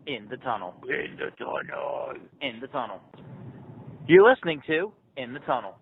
In the tunnel. In the tunnel. In the tunnel. You're listening to In the Tunnel.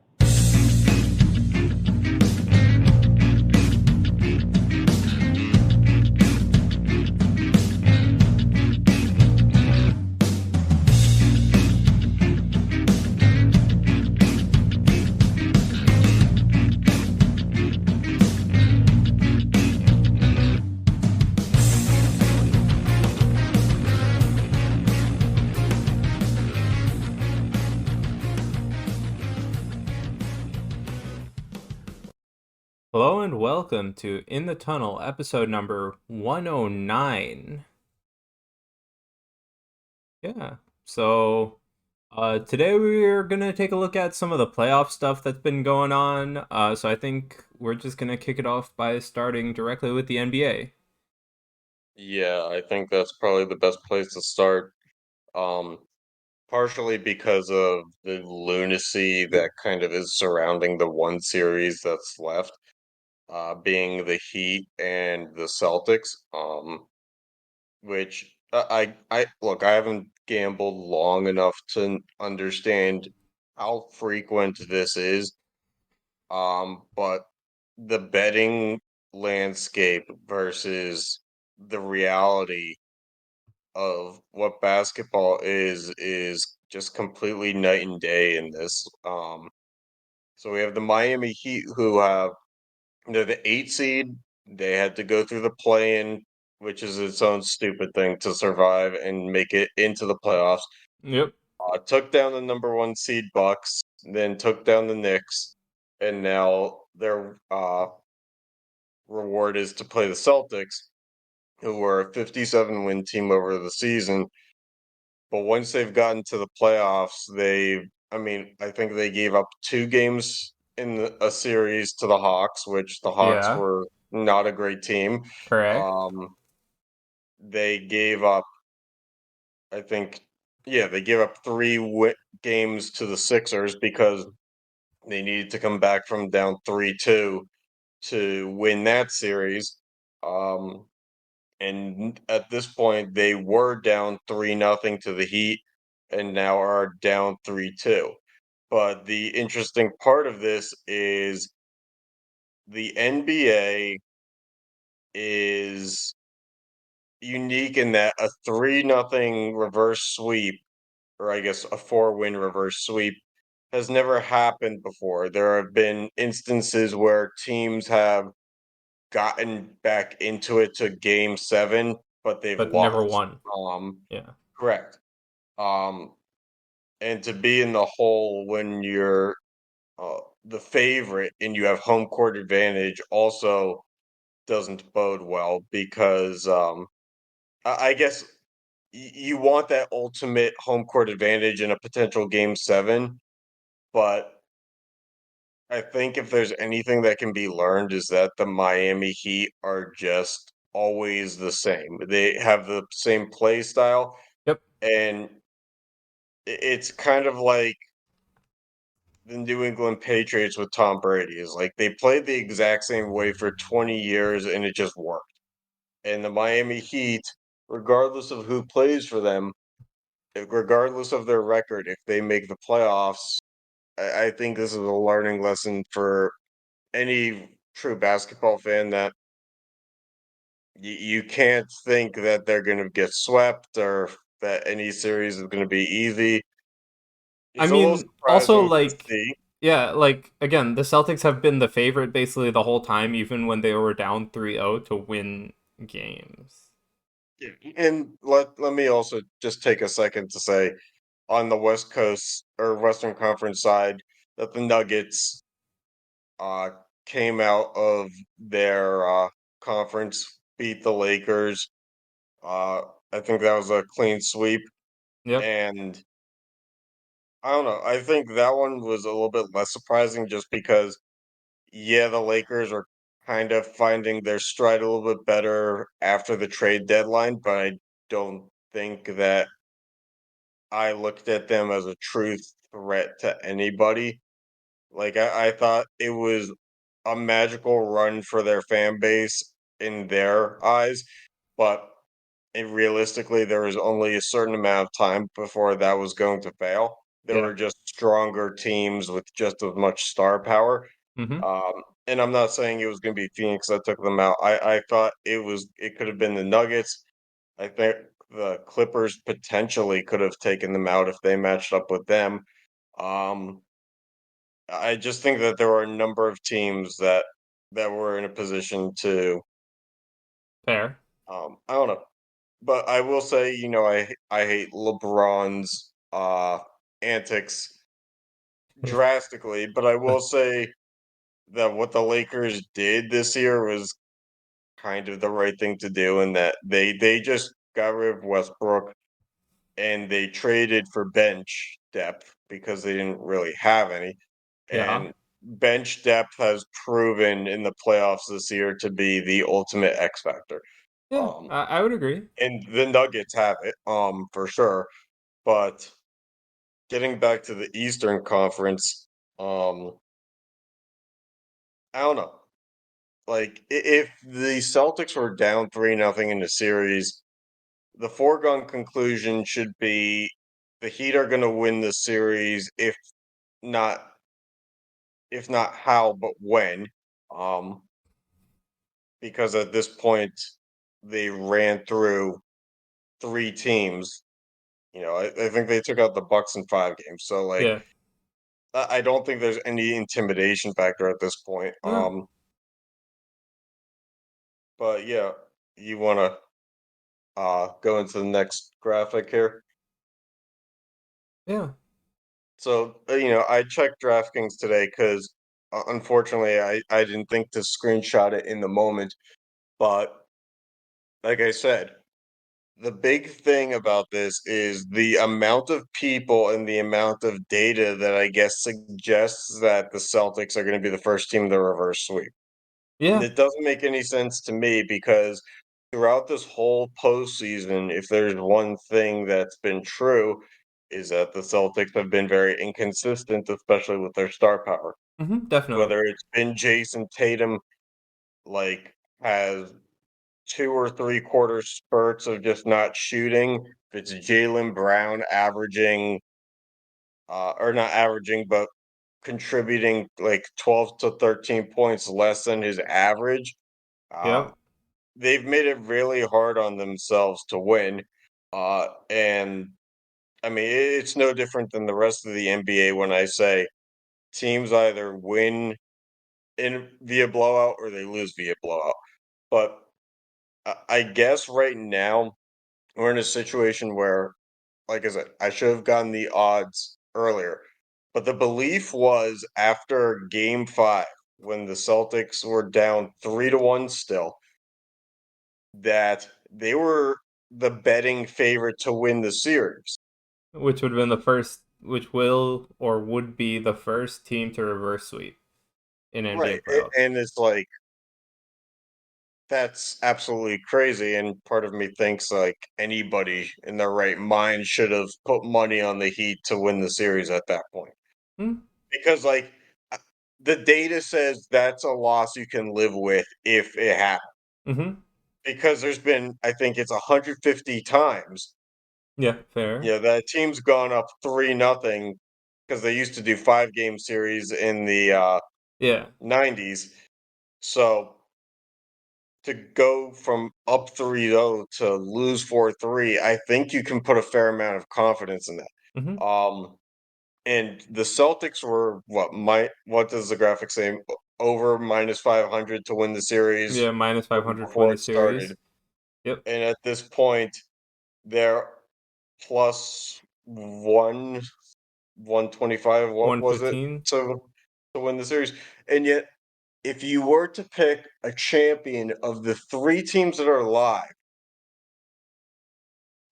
Hello and welcome to In the Tunnel, episode number 109. Yeah, so today we're going to take a look at some of the playoff stuff that's been going on. So I think we're just going to kick it off by starting directly with the NBA. Yeah, I think that's probably the best place to start. Um, Partially because of the lunacy that kind of is surrounding the one series that's left, being the Heat and the Celtics. Which I look, I haven't gambled long enough to understand how frequent this is. But the betting landscape versus the reality of what basketball is just completely night and day in this. So we have the Miami Heat who have they're the 8 seed. They had to go through the play-in, which is its own stupid thing to survive and make it into the playoffs. Yep. Took down the number 1 seed Bucks, then took down the Knicks, and now their reward is to play the Celtics, who were a 57 win team over the season. But once they've gotten to the playoffs, I mean, I think they gave up 2 games in a series to the Hawks, which the Hawks Yeah, were not a great team. correct. Um, they gave up, I think, yeah, they gave up games to the Sixers because they needed to come back from down 3-2 to win that series. Um, and at this point, they were down 3-0 to the Heat and now are down 3-2. But the interesting part of this is the NBA is unique in that a 3-0 reverse sweep, or I guess a 4-win reverse sweep, has never happened before. There have been instances where teams have gotten back into it to game 7, but they've But never lost. won. Yeah. Correct. Um, and to be in the hole when you're the favorite and you have home court advantage also doesn't bode well because I guess you want that ultimate home court advantage in a potential game 7, but I think if there's anything that can be learned is that the Miami Heat are just always the same. They have the same play style, Yep. and it's kind of like the New England Patriots with Tom Brady. Is like they played the exact same way for 20 years and it just worked. And the Miami Heat, regardless of who plays for them, regardless of their record, if they make the playoffs, I think this is a learning lesson for any true basketball fan that you can't think that they're going to get swept or that any series is going to be easy. I It's a little mean, also, surprising to like, see. yeah, like, again, the Celtics have been the favorite basically the whole time, even when they were down 3-0 to win games. Yeah. And let me also just take a second to say on the West Coast or Western Conference side that the Nuggets uh came out of their conference, beat the Lakers. Uh I think that was a clean sweep, Yep. and I don't know. I think that one was a little bit less surprising just because yeah, the Lakers are kind of finding their stride a little bit better after the trade deadline, but I don't think that I looked at them as a true threat to anybody. Like I thought it was a magical run for their fan base in their eyes, but and realistically, there was only a certain amount of time before that was going to fail. There Yeah. were just stronger teams with just as much star power. Mm-hmm. And I'm not saying it was going to be Phoenix that took them out. I thought it could have been the Nuggets. I think the Clippers potentially could have taken them out if they matched up with them. Um, I just think that there were a number of teams that were in a position to Fair. I don't know. But I will say, I hate LeBron's antics drastically, but I will say that what the Lakers did this year was kind of the right thing to do, and that they just got rid of Westbrook and they traded for bench depth because they didn't really have any. Yeah. And bench depth has proven in the playoffs this year to be the ultimate X factor. Yeah. Um, I would agree. and the Nuggets have it, for sure. But getting back to the Eastern Conference, um, I don't know. Like if the Celtics were down 3-0 in the series, the foregone conclusion should be the Heat are going to win the series, not if not how, but when. Um, because at this point they ran through three teams. I think they took out the Bucks in 5 games. So like Yeah. I don't think there's any intimidation factor at this point. No. But yeah, you want to go into the next graphic here. Yeah. So I checked DraftKings today because unfortunately I didn't think to screenshot it in the moment. But like I said, the big thing about this is the amount of people and the amount of data that I guess suggests that the Celtics are going to be the first team to reverse sweep. And Yeah. it doesn't make any sense to me because throughout this whole postseason, if there's one thing that's been true, is that the Celtics have been very inconsistent, especially with their star power. Mm-hmm. Definitely. Whether it's been Jason Tatum, like, has 2 or 3 quarter spurts of just not shooting, if it's Jaylen Brown averaging, or not averaging, but contributing like 12 to 13 points less than his average, Yep. they've made it really hard on themselves to win. And I mean, it's no different than the rest of the NBA when I say teams either win in via blowout or they lose via blowout. But I guess right now we're in a situation where, like I said, I should have gotten the odds earlier. But the belief was after game 5, when the Celtics were down 3-1 still, that they were the betting favorite to win the series. Which would have been the first, which will or would be the first team to reverse sweep in NBA Right. playoffs. And it's like, that's absolutely crazy. And part of me thinks like anybody in their right mind should have put money on the Heat to win the series at that point. Hmm. Because like uh, the data says that's a loss you can live with if it happens. Mm-hmm. Because there's been, I think it's 150 times, Yeah. Fair. that team's gone up 3-0 because they used to do 5 game series in the Yeah. 90s. So to go from up 3-0 to lose 4-3, I think you can put a fair amount of confidence in Mm-hmm. that. And the Celtics were what does the graphic say? Over -500 to win the series Yeah. Minus 500 to win before the it started. series. Yep. And at this point, they're plus 125, what was it? 115. To win the series. And yet if you were to pick a champion of the 3 teams that are alive,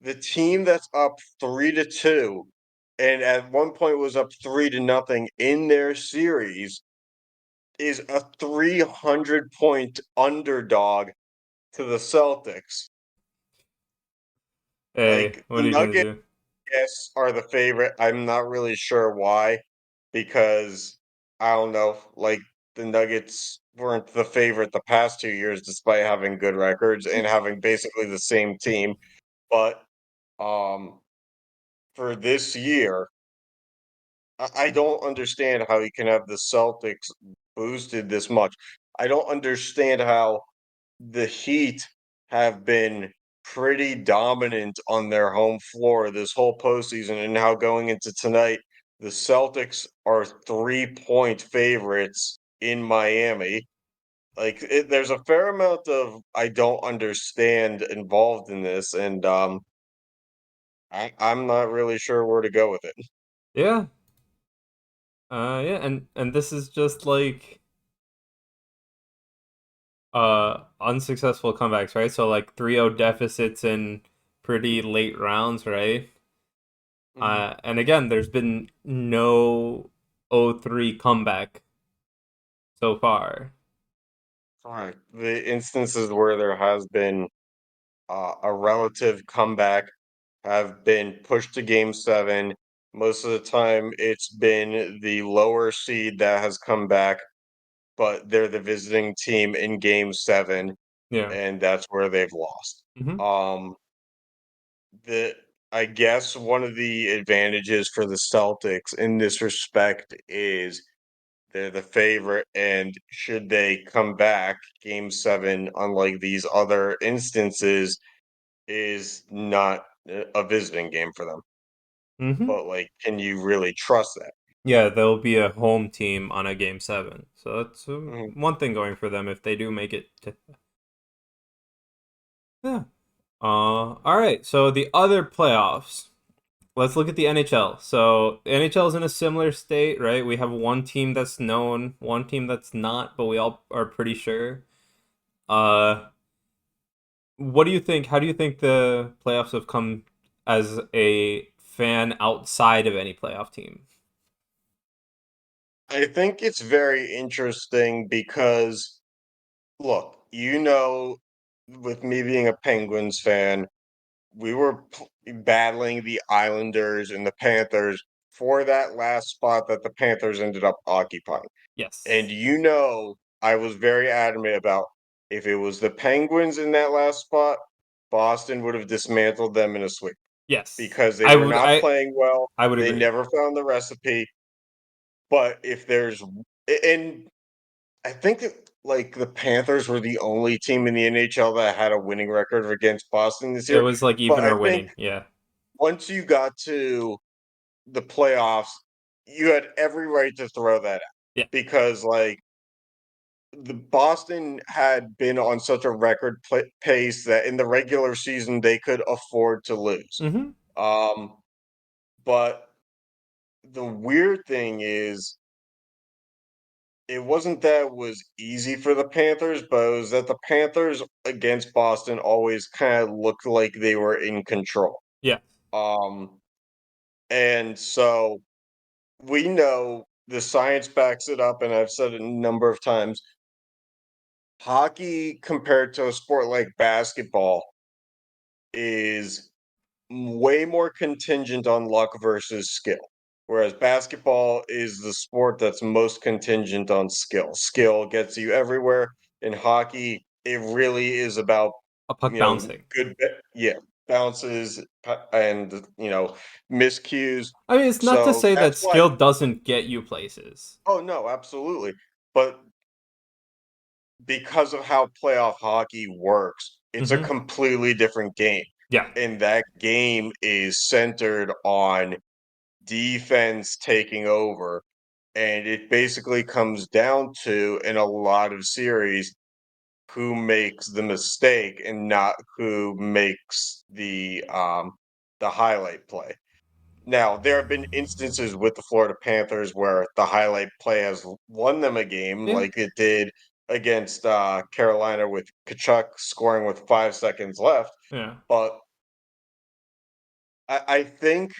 the team that's up 3-2 and at one point was up 3-0 in their series is a 300 point underdog to the Celtics. Hey, Like what the are you gonna Nuggets, do? yes, are the favorite. I'm not really sure why, because I don't know. Like the Nuggets weren't the favorite the past 2 years, despite having good records and having basically the same team. But um, for this year, I don't understand how you can have the Celtics boosted this much. I don't understand how the Heat have been pretty dominant on their home floor this whole postseason, and how going into tonight, the Celtics are 3-point favorites in Miami. Like, there's a fair amount of I don't understand involved in this, and I'm not really sure where to go with it. Yeah. Yeah, and this is just like unsuccessful comebacks, right? So like 3-0 deficits in pretty late rounds, right? Mhm. And again, there's been no 0-3 comeback so far. Correct. The instances where there has been a relative comeback have been pushed to game seven. Most of the time, it's been the lower seed that has come back, but they're the visiting team in game seven, Yeah. and that's where they've lost. Hmm. Um, the I guess one of the advantages for the Celtics in this respect is they're the favorite, and should they come back, game seven, unlike these other instances, is not a visiting game for them. Hmm. But like, can you really trust that? Yeah, there'll be a home team on a game seven. So that's Mhm. one thing going for them if they do make it to. Yeah. All right. So the other playoffs. Let's look at the NHL. So the NHL is in a similar state, right? We have one team that's known, one team that's not, but we all are pretty sure. Uh, what do you think? How do you think the playoffs have come as a fan outside of any playoff team? I think it's very interesting because, look, with me being a Penguins fan, we were battling the Islanders and the Panthers for that last spot that the Panthers ended up occupying. And Yes. I was very adamant about if it was the Penguins in that last spot, Boston would have dismantled them in a sweep Yes. because they I were would not I playing well. I would They agree. never found the recipe. But if there's, and I think that, like, the Panthers were the only team in the NHL that had a winning record against Boston this It year. was like But even I or think winning. Yeah. once you got to the playoffs, you had every right to throw that out Yeah. because, like, the Boston had been on such a record pace that in the regular season they could afford to lose. Mm-hmm. Um, but the weird thing is, it wasn't that it was easy for the Panthers, but it was that the Panthers against Boston always kind of looked like they were in control. Yeah. Um, and so we know the science backs it up, and I've said it a number of times. Hockey compared to a sport like basketball is way more contingent on luck versus skill. Whereas basketball is the sport that's most contingent on skill. Skill gets you everywhere. In hockey, it really is about, A puck bouncing. yeah, bounces and, miscues. I mean, it's not to So say that's that why, skill doesn't get you places. oh no, absolutely. But because of how playoff hockey works, it's a Mm-hmm. completely different game. Yeah. And that game is centered on defense taking over. And it basically comes down to, in a lot of series, who makes the mistake and not who makes the highlight play. Now, there have been instances with the Florida Panthers where the highlight play has won them a game, Yeah. like it did against Carolina with Kachuk scoring with 5 seconds left. Yeah. But I think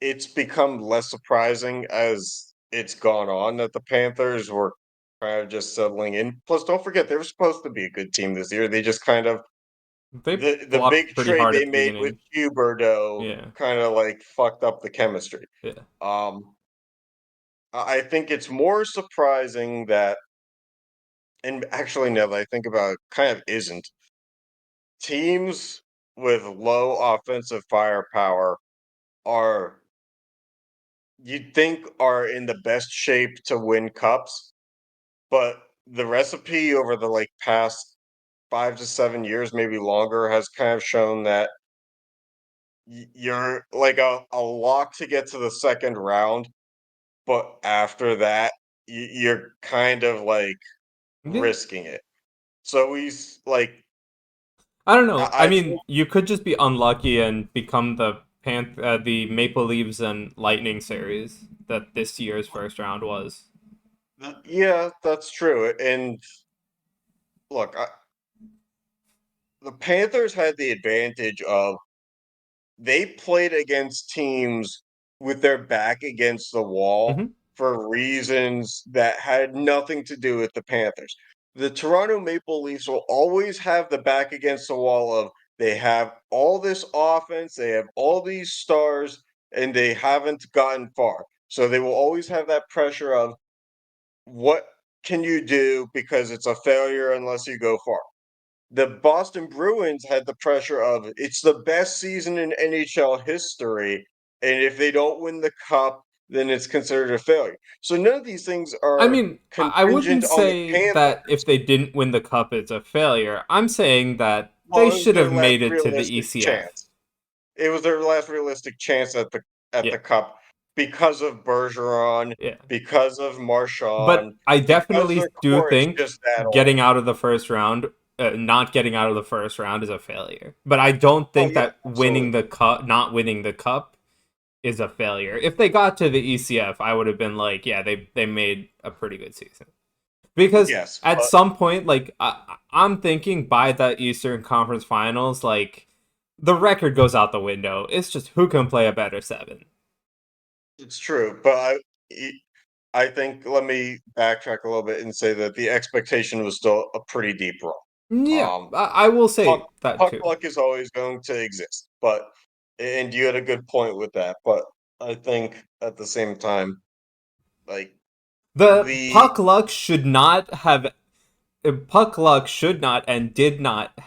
it's become less surprising as it's gone on that the Panthers were kind of just settling in. Plus, don't forget they were supposed to be a good team this year. They just kind of They the big flopped pretty trade hard they at the made with beginning. Huberto Yeah. kind of like fucked up the chemistry. Yeah. Um, I think it's more surprising that, and actually, now that I think about it, kind of isn't. Teams with low offensive firepower are, you'd think, are in the best shape to win cups, but the recipe over the past 5 to 7 years, maybe longer, has kind of shown that you're like a lock to get to the second round, but after that, you're kind of like Yeah. risking it. So I don't know. I I mean, think you could just be unlucky and become the Maple Leaves and Lightning series that this year's first round was. yeah, that's true. And look, the Panthers had the advantage of they played against teams with their back against the wall Hmm. for reasons that had nothing to do with the Panthers. The Toronto Maple Leafs will always have the back against the wall of they have all this offense, they have all these stars, and they haven't gotten far. So they will always have that pressure of what can you do because it's a failure unless you go far. The Boston Bruins had the pressure of it's the best season in NHL history, and if they don't win the cup, then it's considered a failure. So none of these things I are mean, I contingent wouldn't on the say that if Panthers. they didn't win the cup, it's a failure. I'm saying that they Well, it was should their have last made it to the realistic ECF. chance. It was their last realistic chance at Yeah, the cup because of Bergeron, yeah. because of But Marchand, I because their definitely do core is think just that getting old. out of the first round, not getting out of the first round is a failure. But I don't Oh think yeah, that winning absolutely. the cup, not winning the cup, is a failure. If they got to the ECF, I would have been like, yeah, they made a pretty good season. Because Yes, at but some point, like I'm thinking by the Eastern Conference Finals, like the record goes out the window. It's just who can play a better seven. it's true. But I think let me backtrack a little bit and say that the expectation was still a pretty deep run. Yeah, Um, I will puck say that puck too. luck is always going to exist, but and you had a good point with that. But I think at the same time, like The the puck luck should not have puck luck should not and did not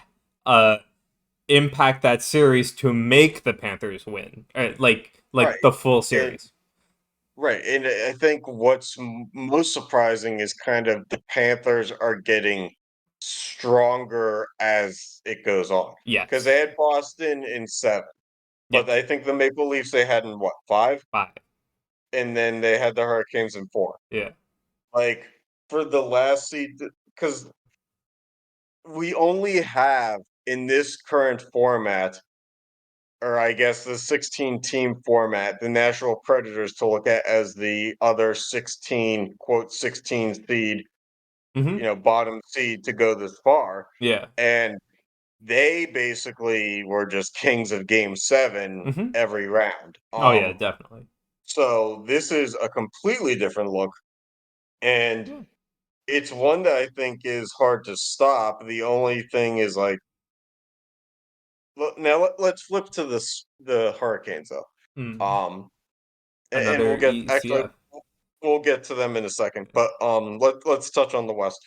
uh impact that series to make the Panthers win. Like right the full and series. right, and I think what's most surprising is kind of the Panthers are getting stronger as it goes on because they Yes. had Boston in seven, but Yes. I think the Maple Leafs they had in what, five? 5. And then they had the Hurricanes in four. Yeah. Like for the last seed, because we only have in this current format, or I guess the 16 team format, the Nashville Predators to look at as the other 16, quote, 16 seed, Mhm. bottom seed to go this far. Yeah. And they basically were just kings of game seven Mhm. every round. Oh yeah, definitely. So this is a completely different look. And Yeah. it's one that I think is hard to stop. The only thing is now let's flip to the Hurricanes though. Mm. And Another ECF. we'll get to them in a second. But let's touch on the West.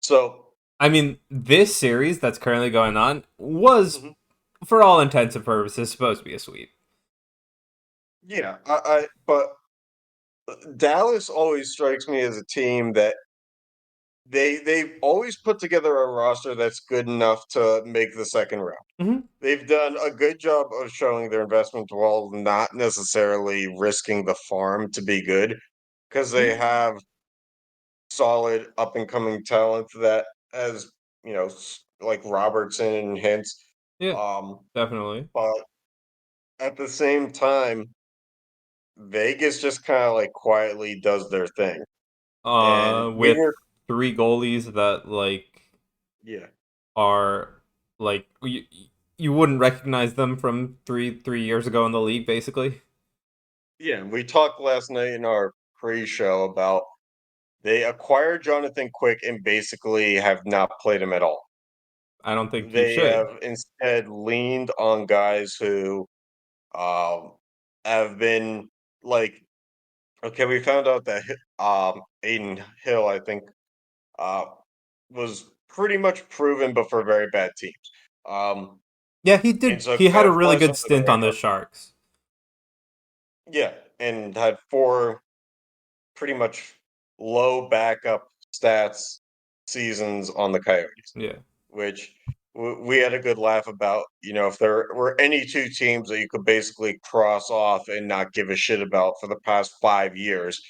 So I mean, this series that's currently going on was, mhm, for all intents and purposes, supposed to be a sweep. yeah, but Dallas always strikes me as a team that they've always put together a roster that's good enough to make the second round. Hmm. They've done a good job of showing their investment while not necessarily risking the farm to be good because they Yeah. have solid up and coming talent that as like Robertson and Hintz. Yeah. Um, Definitely. but at the same time, Vegas just kind of like quietly does their thing. And we With were, 3 goalies that yeah, are you wouldn't recognize them from three years ago in the league, basically. yeah. We talked last night in our pre-show about they acquired Jonathan Quick and basically have not played him at all. I don't think you They should. have instead leaned on guys who um, have been like Okay, we found out that Aiden Hill, I think, uh, was pretty much proven, but for very bad teams. Um, Yeah, and so it he had kind a of really flies good under the stint on the radar. Sharks. Yeah, and had four pretty much low backup stats seasons on the Coyotes, Yeah. which we had a good laugh about. You know, if there were any two teams that you could basically cross off and not give a shit about for the past 5 years,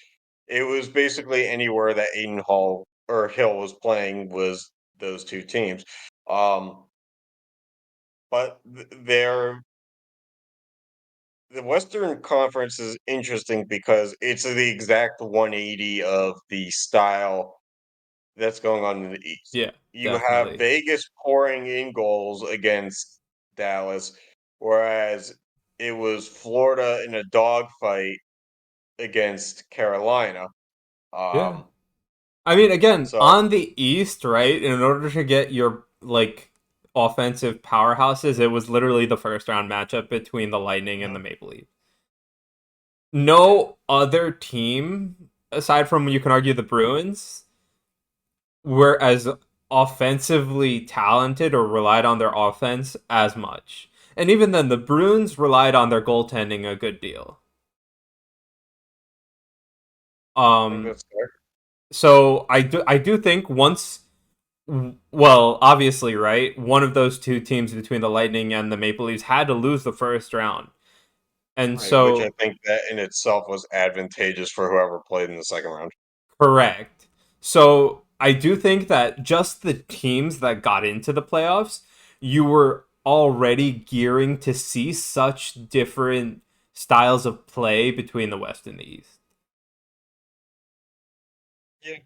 it was basically anywhere that Aiden Hall or Hill was playing was those two teams. Um, but they're the Western Conference is interesting because it's the exact 180 of the style that's going on in the East. Yeah, You have definitely. Vegas pouring in goals against Dallas, whereas it was Florida in a dogfight against Carolina. Yeah. Um, I mean, again, so on the East, right? In order to get your like offensive powerhouses, it was literally the first round matchup between the Lightning and the mhm, Maple Leafs. yeah, No other team, aside from you can argue the Bruins, were as offensively talented or relied on their offense as much. And even then, the Bruins relied on their goaltending a good deal. I think Um, that's fair. so I do think once, well, obviously, right, one of those two teams between the Lightning and the Maple Leafs had to lose the first round, and Right, which I so think that in itself was advantageous for whoever played in the second round. correct. So I do think that just the teams that got into the playoffs, you were already gearing to see such different styles of play between the West and the East. Yeah,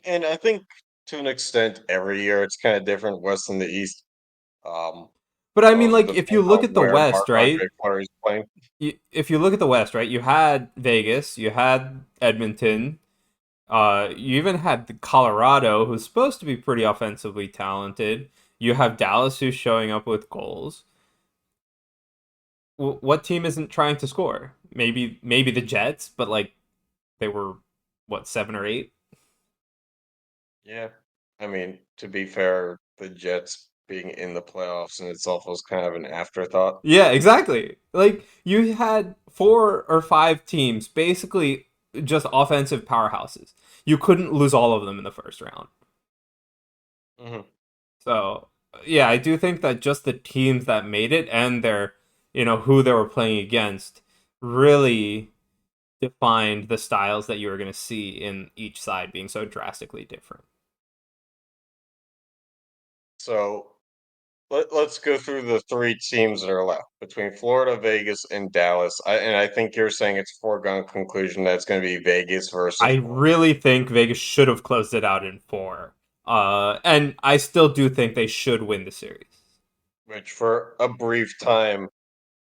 and I think to an extent every year it's kind of different West and the East. Um, But I mean, also like, if you depends look on at the where West, Marc-Andre right? Fleury's playing. If you look at the West, right, you had Vegas, you had Edmonton, you even had the Colorado, who's supposed to be pretty offensively talented. You have Dallas, who's showing up with goals. What team isn't trying to score? Maybe the Jets, but like they were what, 7 or 8? Yeah. I mean, to be fair, the Jets being in the playoffs in itself was kind of an afterthought. Yeah, exactly. Like you had 4 or 5 teams, basically just offensive powerhouses. You couldn't lose all of them in the first round. Hmm. So yeah, I do think that just the teams that made it and their, who they were playing against really defined the styles that you were going to see in each side being so drastically different. So let's go through the three teams that are left between Florida, Vegas, and Dallas. And I think you're saying it's a foregone conclusion that it's going to be Vegas versus I Florida, really think Vegas should have closed it out in 4. And I still do think they should win the series. which for a brief time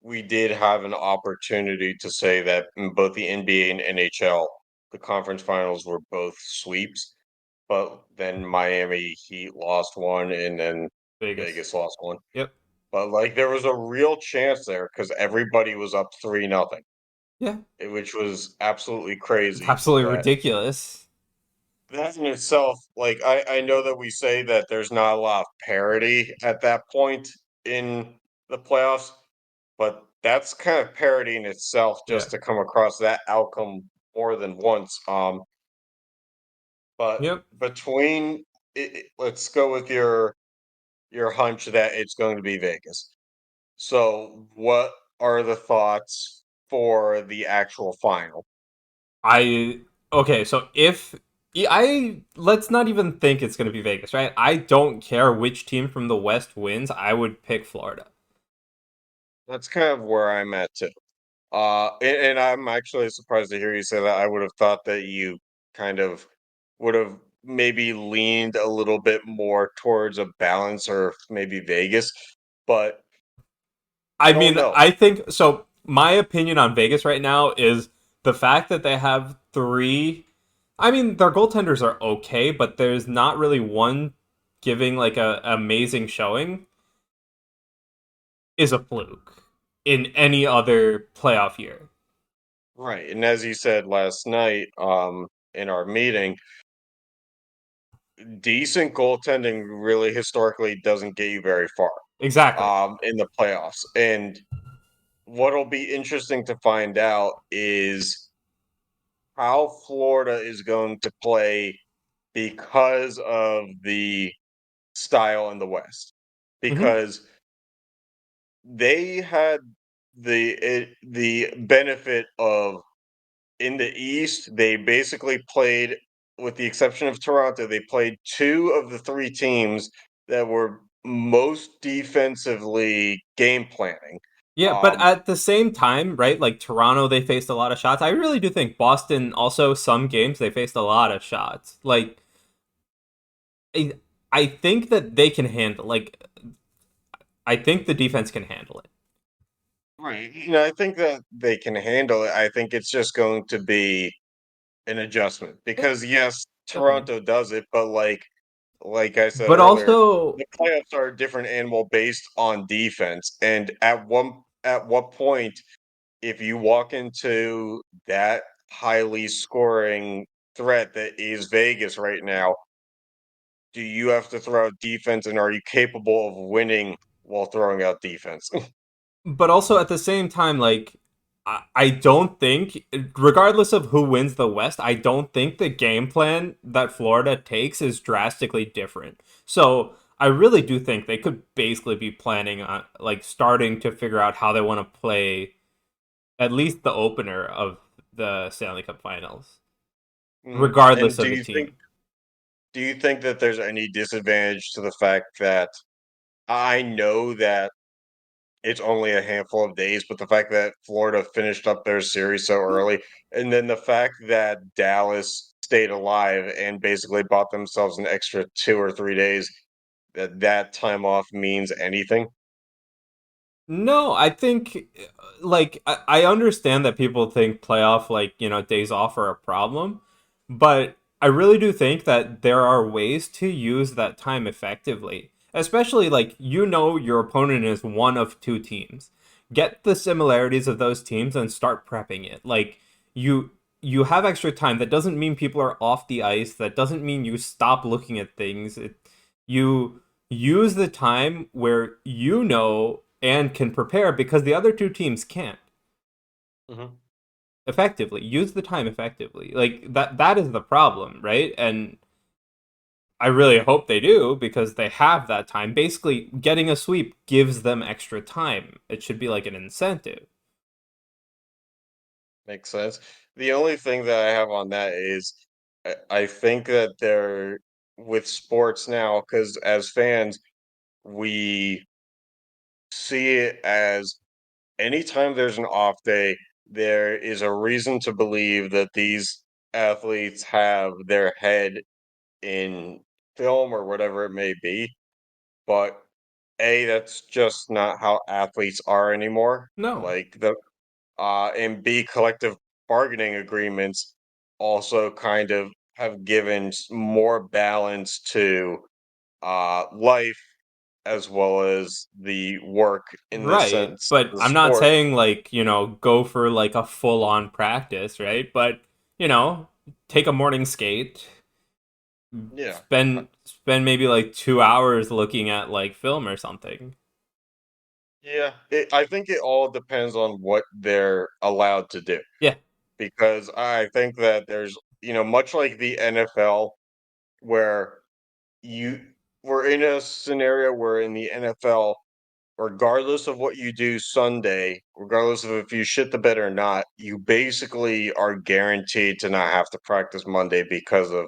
we did have an opportunity to say that in both the NBA and NHL, the conference finals were both sweeps, but then Miami Heat lost one and then Vegas. Vegas lost one. Yep. But like there was a real chance there because everybody was up 3-0, Yeah. which was absolutely It's crazy. absolutely That ridiculous. that in itself, like I know that we say that there's not a lot of parity at that point in the playoffs, but that's kind of parody in itself Yeah. just to come across that outcome more than once. But Yep. between let's go with your hunch that it's going to be Vegas. So, what are the thoughts for the actual final? I okay, so if I let's not even think it's going to be Vegas, right? I don't care which team from the West wins. I would pick Florida. That's kind of where I'm at too. And I'm actually surprised to hear you say that. I would have thought that you kind of would have maybe leaned a little bit more towards a balance or maybe Vegas, but I I don't mean, know. I think so. My opinion on Vegas right now is the fact that they have 3. I mean, their goaltenders are okay, but there's not really one giving like a amazing showing is a fluke in any other playoff year. right. And as you said last night, in our meeting, decent goaltending really historically doesn't get you very far, Exactly. in the playoffs. And what'll be interesting to find out is how Florida is going to play because of the style in the West. Hmm. Because they had the benefit of in the East, they basically played, with the exception of Toronto, they played two of the three teams that were most defensively game planning. Yeah, but Um, at the same time, right? Like Toronto, they faced a lot of shots. I really do think Boston also some games they faced a lot of shots. Like I, I think that they can handle. Like I think the defense can handle it. right. I think that they can handle it. I think it's just going to be an adjustment Yeah, because yes, definitely. Toronto does it, but like I said But earlier, also, the playoffs are a different animal based on defense. And at what point, if you walk into that highly scoring threat that is Vegas right now, do you have to throw out defense and are you capable of winning while throwing out defense? but also at the same time, like I don't think, regardless of who wins the West, I don't think the game plan that Florida takes is drastically different. So I really do think they could basically be planning on like starting to figure out how they want to play at least the opener of the Stanley Cup Finals, Mhm. regardless And of the team. do you think that there's any disadvantage to the fact that I know that it's only a handful of days, but the fact that Florida finished up their series so Yeah. early, and then the fact that Dallas stayed alive and basically bought themselves an extra 2 or 3 days, that time off means anything? No, I think like I understand that people think playoff like, days off are a problem, but I really do think that there are ways to use that time effectively. Especially like your opponent is one of two teams. Get the similarities of those teams and start prepping it. Like you you have extra time. That doesn't mean people are off the ice. That doesn't mean you stop looking at things. You use the time where and can prepare because the other two teams can't Mhm. effectively. Use the time effectively. Like that is the problem, right? And I really hope they do because they have that time. Basically, getting a sweep gives them extra time. It should be like an incentive. Makes sense. The only thing that I have on that is I think that they're with sports now, because as fans, we see it as anytime there's an off day, there is a reason to believe that these athletes have their head in film or whatever it may be. But A, that's just not how athletes are anymore. No. Like the and B, collective bargaining agreements also kind of have given more balance to life as well as the work in the Right. sense But of the I'm not sport. saying like, go for like a full on practice, right? But, you know, take a morning skate, Yeah. spend maybe like 2 hours looking at like film or something. Yeah, I think it all depends on what they're allowed to do Yeah. because I think that there's, much like the NFL, where you we're in a scenario where in the NFL, regardless of what you do Sunday, regardless of if you shit the bed or not, you basically are guaranteed to not have to practice Monday because of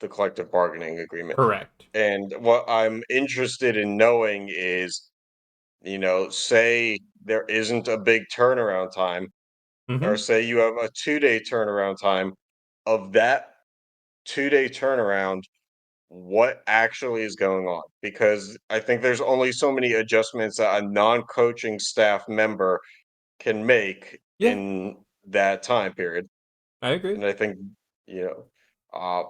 the collective bargaining agreement. Correct. And what I'm interested in knowing is, say there isn't a big turnaround time, or Mm-hmm. say you have a 2 day turnaround time, of that 2 day turnaround, what actually is going on? Because I think there's only so many adjustments that a non-coaching staff member can make Yeah, in that time period. I agree. And I think, you know, uh,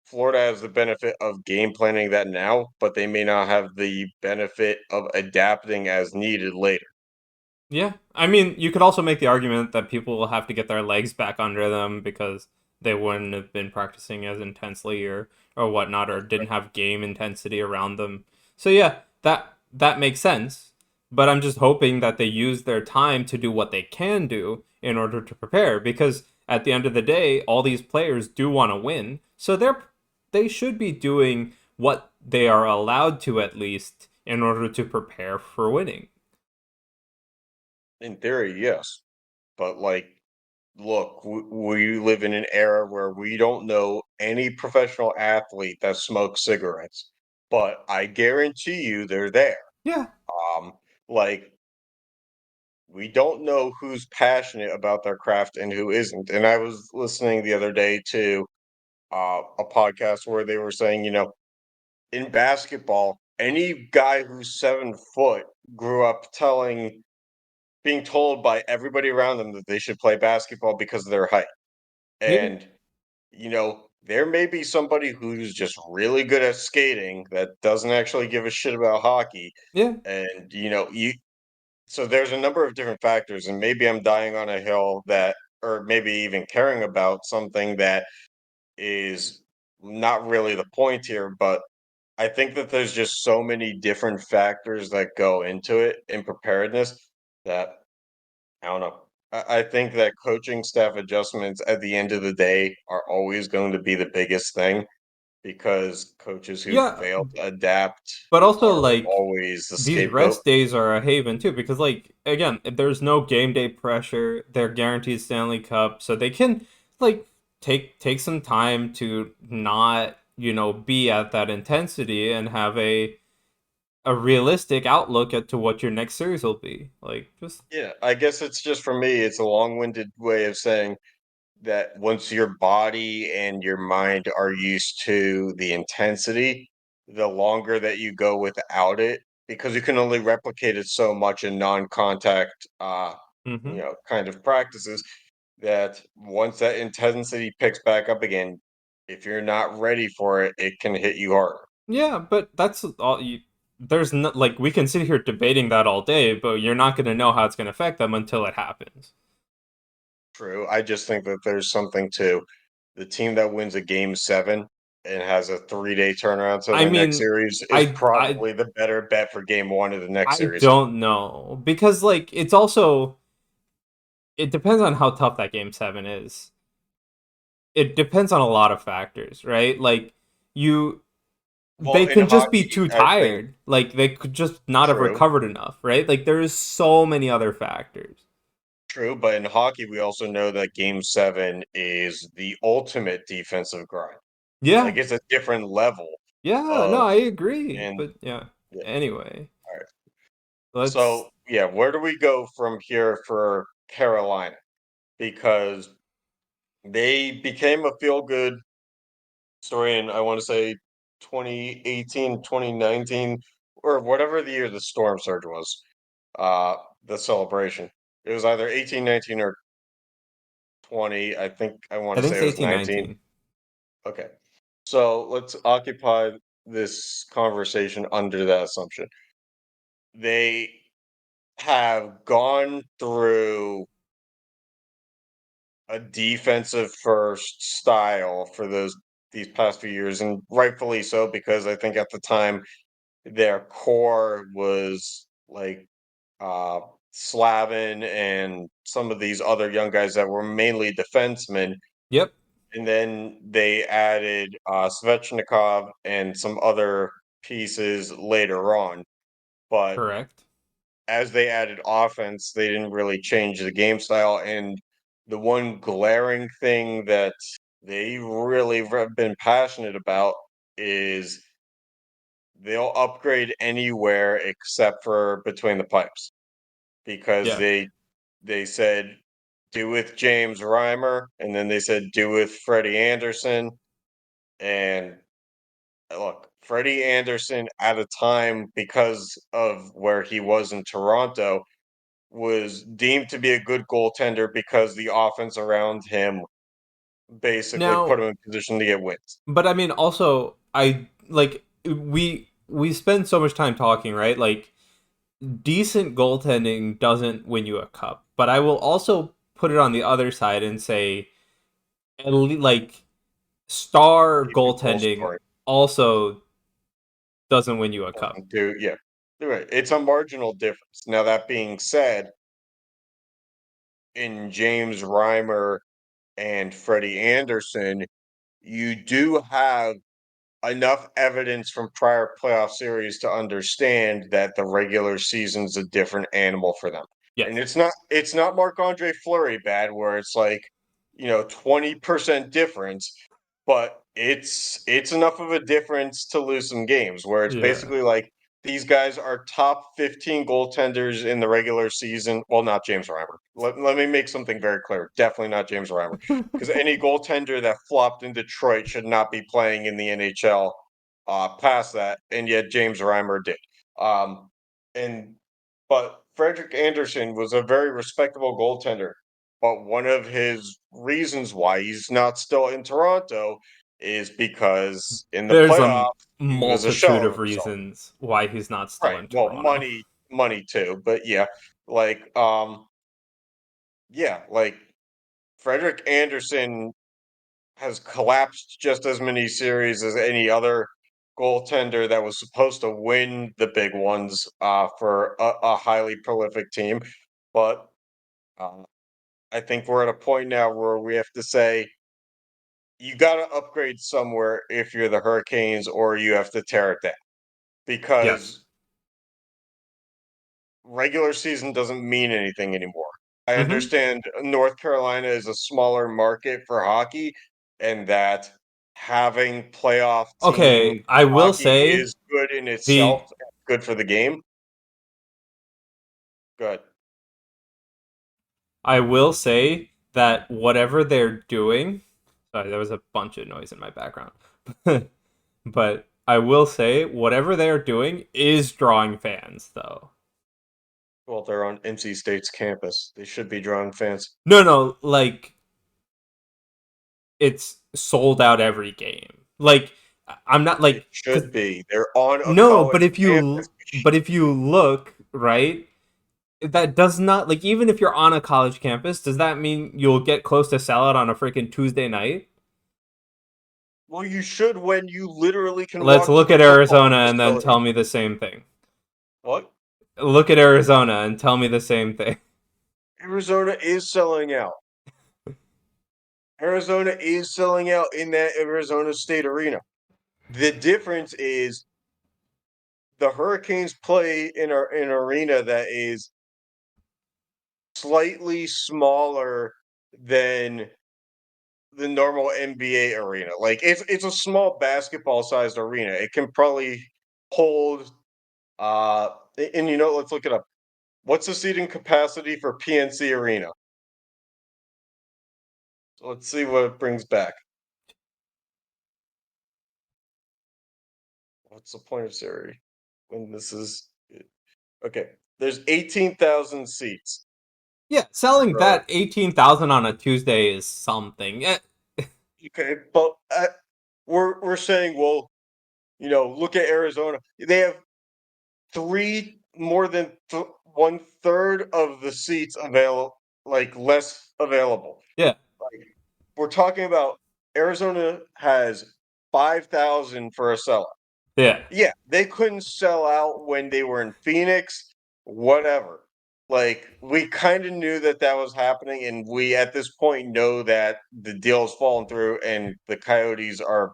Florida has the benefit of game planning that now, but they may not have the benefit of adapting as needed later. Yeah. I mean, you could also make the argument that people will have to get their legs back under them because they wouldn't have been practicing as intensely or whatnot, or didn't have game intensity around them. So yeah, that makes sense. But I'm just hoping that they use their time to do what they can do in order to prepare, because at the end of the day, all these players do want to win. So they should be doing what they are allowed to, at least, in order to prepare for winning. In theory, yes. But like, look, we live in an era where we don't know any professional athlete that smokes cigarettes, but I guarantee you they're there. Yeah. Um, like we don't know who's passionate about their craft and who isn't. And I was listening the other day to a podcast where they were saying, in basketball, any guy who's 7 foot grew up being told by everybody around them that they should play basketball because of their height. Yeah. And, there may be somebody who's just really good at skating that doesn't actually give a shit about hockey. Yeah. And, so there's a number of different factors, and maybe I'm dying on a hill that, or maybe even caring about something that is not really the point here, but I think that there's just so many different factors that go into it in preparedness that I don't know. I think that coaching staff adjustments at the end of the day are always going to be the biggest thing because coaches who Yeah. fail to adapt But also, are like, always the these scapegoat. rest days are a haven too, because, like, again, there's no game day pressure. They're guaranteed Stanley Cup, so they can, like, take some time to not, be at that intensity and have a realistic outlook at to what your next series will be. Like, just Yeah, I guess it's just for me, it's a long-winded way of saying that once your body and your mind are used to the intensity, the longer that you go without it, because you can only replicate it so much in non-contact, kind of practices, that once that intensity picks back up again, if you're not ready for it, it can hit you harder. yeah, but that's all you. There's not, like, we can sit here debating that all day, but you're not going to know how it's going to affect them until it happens. True. I just think that there's something to the team that wins a game seven and has a 3-day turnaround to I the next mean, series is I probably the better bet for game one of the next I series. don't know, because, like, it's also, it depends on how tough that game 7 is. It depends on a lot of factors, right? Like, you Well, they in can just be hockey, too I think tired. Like, they could just not have true, recovered enough, right? Like, there is so many other factors. true, but in hockey, we also know that game seven is the ultimate defensive grind. Like Yeah. it's a different level Yeah, no, of I agree. and But yeah. yeah. Anyway, All right. let's So yeah, where do we go from here for Carolina? Because they became a feel good story in I want to say 2018, 2019, or whatever the year the storm surge was, uh the celebration. It was either 18, 19, or 20. I think I want I to think say it's it was 18-19. 19. Okay. So let's occupy this conversation under that assumption. They have gone through a defensive first style for these past few years, and rightfully so, because I think at the time their core was like uh Slavin and some of these other young guys that were mainly defensemen. Yep, And then they added Svechnikov and some other pieces later on. But correct. as they added offense, they didn't really change the game style. And the one glaring thing that they really have been passionate about is they'll upgrade anywhere except for between the pipes because Yeah. they said do with James Reimer and then they said do with Freddie Anderson. And look, Freddie Anderson at a time because of where he was in Toronto was deemed to be a good goaltender because the offense around him basically put Now, him in position to get wins. but I mean, also, I like we spend so much time talking, right? Like, decent goaltending doesn't win you a cup. But I will also put it on the other side and say, like, star Maybe goal goaltending scoring also doesn't win you a cup. doesn't do. Yeah, you're right. It's a marginal difference. Now that being said, in James Reimer and Freddie Anderson, you do have enough evidence from prior playoff series to understand that the regular season's a different animal for them. And Yes. it's not Marc-Andre Fleury bad where it's like, 20% difference, but it's enough of a difference to lose some games where it's Yeah. basically like these guys are top 15 goaltenders in the regular season. Well, not James Reimer. Let me make something very clear. Definitely not James Reimer. Because any goaltender that flopped in Detroit should not be playing in the NHL past that, and yet James Reimer did. Um, and but Frederick Anderson was a very respectable goaltender. But one of his reasons why he's not still in Toronto is because in the There's a playoffs he was a shell multitude of of himself. reasons why he's not still Right. in Well, Toronto. money too, but yeah, like yeah, like Frederick Anderson has collapsed just as many series as any other goaltender that was supposed to win the big ones for a highly prolific team. But uh, I think we're at a point now where we have to say you got to upgrade somewhere if you're the Hurricanes, or you have to tear it down Yes. because regular season doesn't mean anything anymore. I Mm-hmm. understand North Carolina is a smaller market for hockey and that having playoff team Okay, I will hockey say is good in itself, the good for the game. Good. I will say that whatever they're doing, sorry, there was a bunch of noise in my background. But I will say whatever they're doing is drawing fans though. Well, they're on NC State's campus. They should be drawing fans. No, like it's sold out every game. Like I'm not It like cuz should be. They're on a no, but college if campus. you look, right? That does not like even if you're on a college campus, does that mean you'll get close to sellout on a freaking Tuesday night? Well, you should when you literally can Let's walk to look the at football Arizona and then facility. tell me the same thing. What? Look at Arizona and tell me the same thing. Arizona is selling out. Arizona is selling out in that Arizona State arena. The difference is the Hurricanes play in an arena that is slightly smaller than the normal NBA arena. Like it's a small basketball sized arena. It can probably hold and let's look it up. What's the seating capacity for PNC Arena? So let's see what it brings back. What's the point of series when this is okay? There's 18,000 seats. Yeah, selling For, that 18,000 on a Tuesday is something. okay, but we're saying, well, look at Arizona. They have three more than 1/3 of the seats available, like less available. Yeah, Like we're talking about Arizona has 5,000 for a sellout. yeah, Yeah, they couldn't sell out when they were in Phoenix, whatever. Like we kind of knew that that was happening, and we at this point know that the deal's fallen through, and the Coyotes are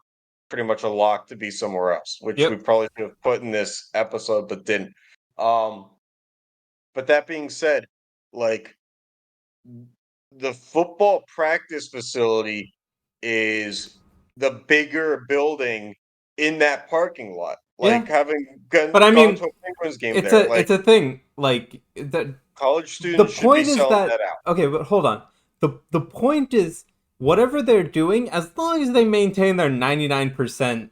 pretty much a lock to be somewhere else, which we yep. probably should have put in this episode, but didn't. Um, but that being said, like the football practice facility is the bigger building in that parking lot. Yeah. Like having But I gone mean, to a Penguins game it's there, a like it's a thing. Like college the students should be point is selling that that out. okay, but hold on. The point is whatever they're doing, as long as they maintain their 99%,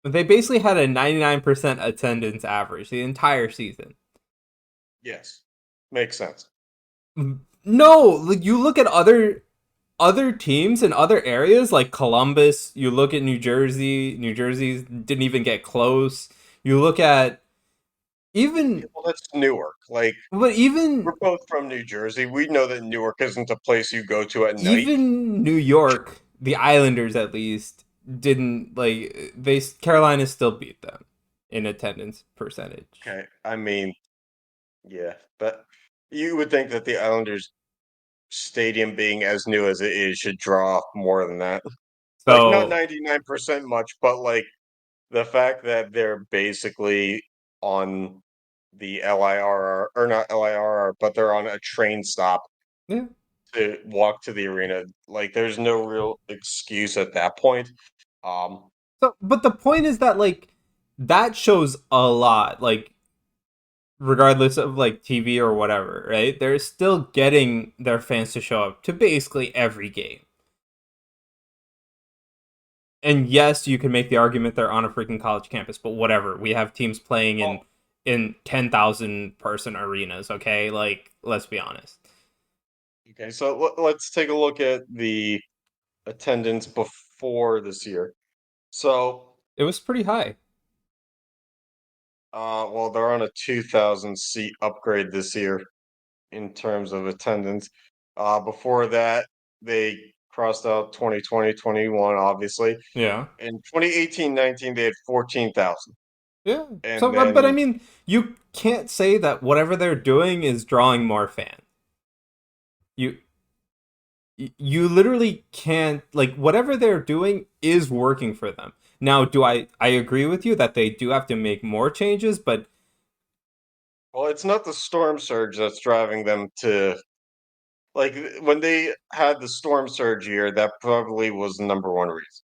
they basically had a 99% attendance average the entire season. Yes, makes sense. No, like you look at other teams in other areas like Columbus, you look at New Jersey, New Jersey didn't even get close. You look at Even Well, that's Newark. Like, but we're both from New Jersey. We know that Newark isn't a place you go to at night. even New York, the Islanders at least didn't like they Carolina still beat them in attendance percentage. Okay, I mean, yeah, but you would think that the Islanders stadium being as new as it is should draw more than that. Like, not So 99% much, but like the fact that they're basically on the LIRR, or not LIRR, but they're on a train stop yeah. to walk to the arena. Like, there's no real excuse at that point. Um, So but the point is that like that shows a lot. Like regardless of like TV or whatever, right? They're still getting their fans to show up to basically every game. And yes, you can make the argument they're on a freaking college campus, but whatever. We have teams playing oh, in 10,000 person arenas, okay? Like let's be honest. okay, so let's take a look at the attendance before this year. So, It was pretty high. well, they're on a 2,000 seat upgrade this year in terms of attendance. Before that, they crossed out 2020, 21, obviously. Yeah. In 2018-19, they had 14,000. Yeah. And So but I then, mean, you can't say that whatever they're doing is drawing more fans. You you literally can't like whatever they're doing is working for them. Now, do I agree with you that they do have to make more changes, but well, it's not the storm surge that's driving them to, like, when they had the storm surge year, that probably was the number one reason.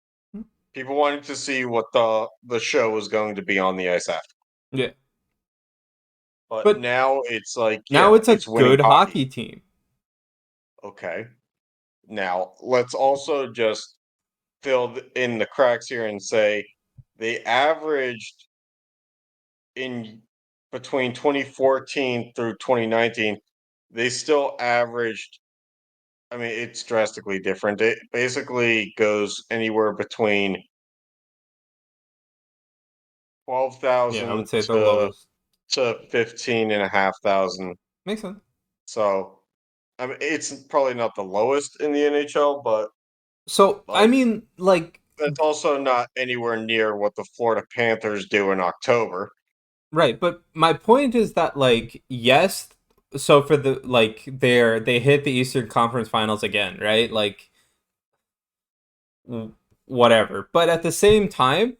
People wanted to see what the show was going to be on the ice after. yeah. But But now it's like, now yeah, it's a it's winning good hockey. hockey team. Okay. Now, let's also just fill in the cracks here and say they averaged in between 2014 through 2019, they still averaged, I mean, it's drastically different. It basically goes anywhere between Yeah, I would 12,000 say the to lowest. 15,500. Makes sense. So, I mean, it's probably not the lowest in the NHL, but So, I like, mean, like that's also not anywhere near what the Florida Panthers do in October. right, but my point is that like yes, so for the like they hit the Eastern Conference Finals again, right? Like whatever. But at the same time,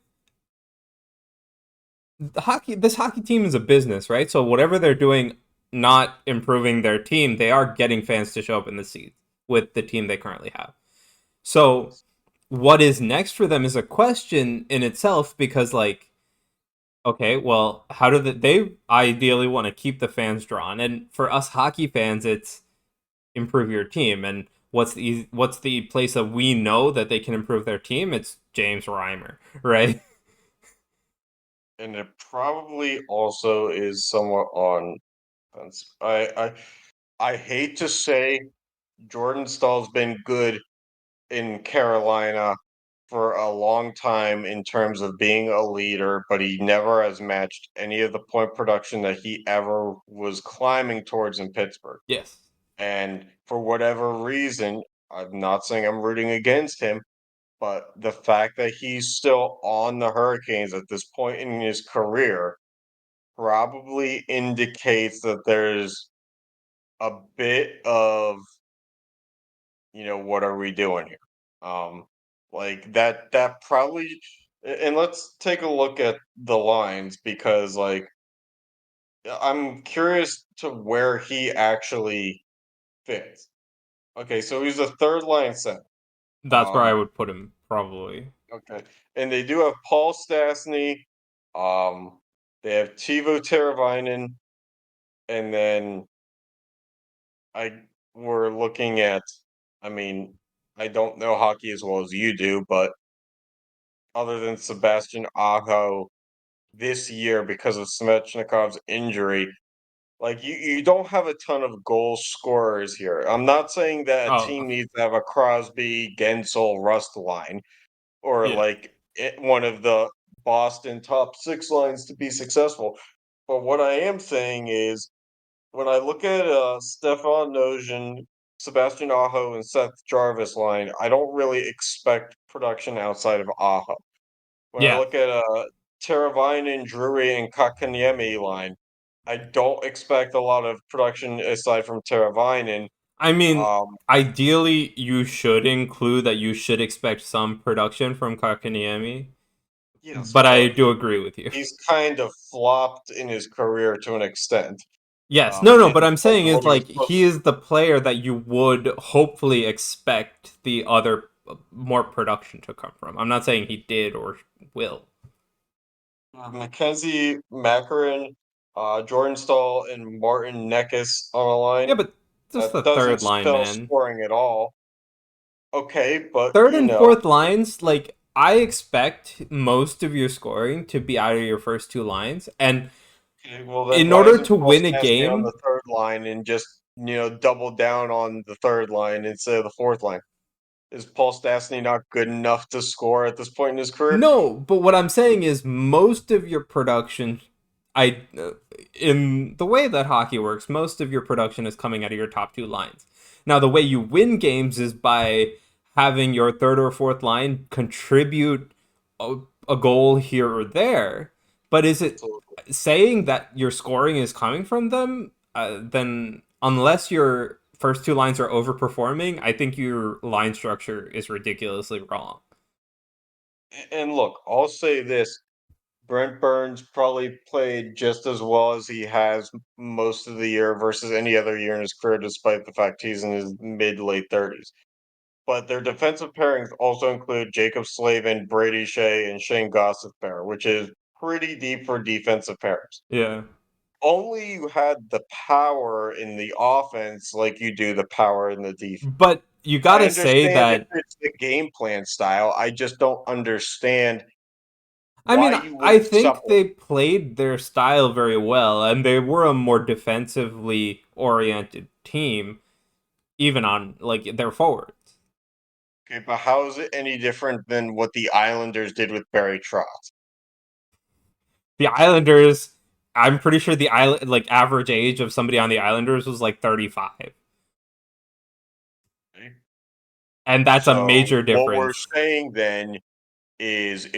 this hockey team is a business, right? So whatever they're doing not improving their team, they are getting fans to show up in the seats with the team they currently have. So what is next for them is a question in itself because like okay, well, how do they ideally want to keep the fans drawn? And for us hockey fans, it's improve your team. And what's the place that we know that they can improve their team? It's James Reimer, right? And it probably also is somewhat on offense. I hate to say Jordan Stahl's been good in Carolina for a long time in terms of being a leader, but he never has matched any of the point production that he ever was climbing towards in Pittsburgh. Yes, And for whatever reason, I'm not saying I'm rooting against him, but the fact that he's still on the Hurricanes at this point in his career probably indicates that there's a bit of, what are we doing here? Like that probably, and let's take a look at the lines because, like, I'm curious to where he actually fits. Okay, so he's a third line center. that's where I Um, would put him probably. okay, and they do have Paul Stastny. Um, they have Tivo Teravainen, and then I we're looking at. I mean, I don't know hockey as well as you do, but other than Sebastian Aho this year because of Svechnikov's injury, like, you don't have a ton of goal scorers here. I'm not saying that a Oh, team needs to have a Crosby, Gensel, Rust line or yeah. like one of the Boston top six lines to be successful. But what I am saying is, when I look at Stefan Nojin, Sebastian Aho, and Seth Jarvis line, I don't really expect production outside of Aho. When I Yeah. look at Teravainen, Drury, and Kakaniemi line, I don't expect a lot of production aside from Teravainen. I mean, Um, ideally, you should include that you should expect some production from Kakaniemi, yes, but I but do agree with you. he's kind of flopped in his career to an extent. Yes, no, no, In but I'm terms saying of is what he was like supposed he to is the player that you would hopefully expect the other more production to come from. I'm not saying he did or will. Mackenzie Makarin, Jordan Stahl, and Martin Neckis on a Yeah, line. but just the That third doesn't line, spell man. scoring at all. Okay, but Third and fourth lines, like I expect most of your scoring to be out of your first two lines, and okay, well then in why order isn't to Paul win a Stastny on game, the third line and just double down on the third line instead of the fourth line? Is Paul Stastny not good enough to score at this point in his career? no, but what I'm saying is most of your production, I, in the way that hockey works, most of your production is coming out of your top two lines. Now, the way you win games is by having your third or fourth line contribute a goal here or there. But is it Absolutely. saying that your scoring is coming from them? Then, unless your first two lines are overperforming, I think your line structure is ridiculously wrong. And look, I'll say this. Brent Burns probably played just as well as he has most of the year versus any other year in his career, despite the fact he's in his mid late 30s. But their defensive pairings also include Jacob Slavin, Brady Shea, and Shane Gossip pair, which is pretty deep for defensive pairs. Yeah. Only you had the power in the offense like you do the power in the defense. But you I gotta say understand if that. it's the game plan style. I just don't understand I why mean, you I wouldn't think supplement. they played their style very well, and they were a more defensively oriented team, even on like their forwards. Okay, but how is it any different than what the Islanders did with Barry Trotz? The Islanders, I'm pretty sure the island like average age of somebody on the Islanders was like 35, Okay. and that's a So major what we're difference. saying then is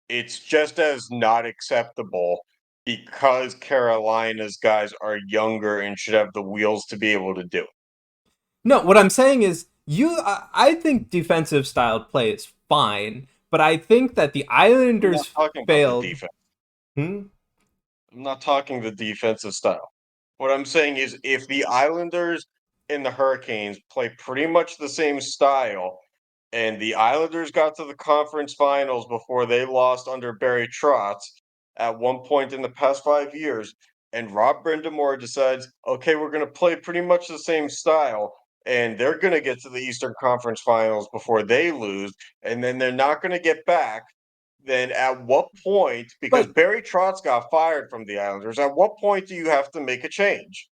it's just as not acceptable because Carolina's guys are younger and should have the wheels to be able to do it. No, what I'm saying is I think defensive style play is fine, but I think that the I'm not Islanders talking about the failed. defense. Hmm? I'm not talking the defensive style. What I'm saying is if the Islanders and the Hurricanes play pretty much the same style, and the Islanders got to the conference finals before they lost under Barry Trotz at one point in the past 5 years, and Rob Brindamore decides, okay, we're going to play pretty much the same style, and they're going to get to the Eastern Conference finals before they lose, and then they're not going to get back, then at what point, because But Barry Trotz got fired from the Islanders, at what point do you have to make a change?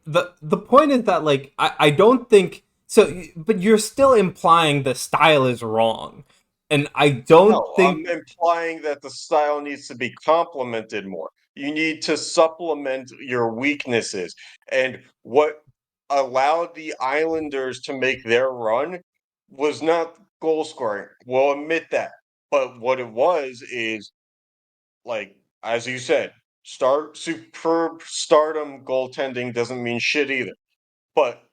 the point is that like I don't think so, but you're still implying the style is wrong, and I don't No, I'm think. implying that the style needs to be complemented more. You need to supplement your weaknesses. And what allowed the Islanders to make their run was not goal scoring. We'll admit that. But what it was is, like, as you said, superb stardom goaltending doesn't mean shit either. But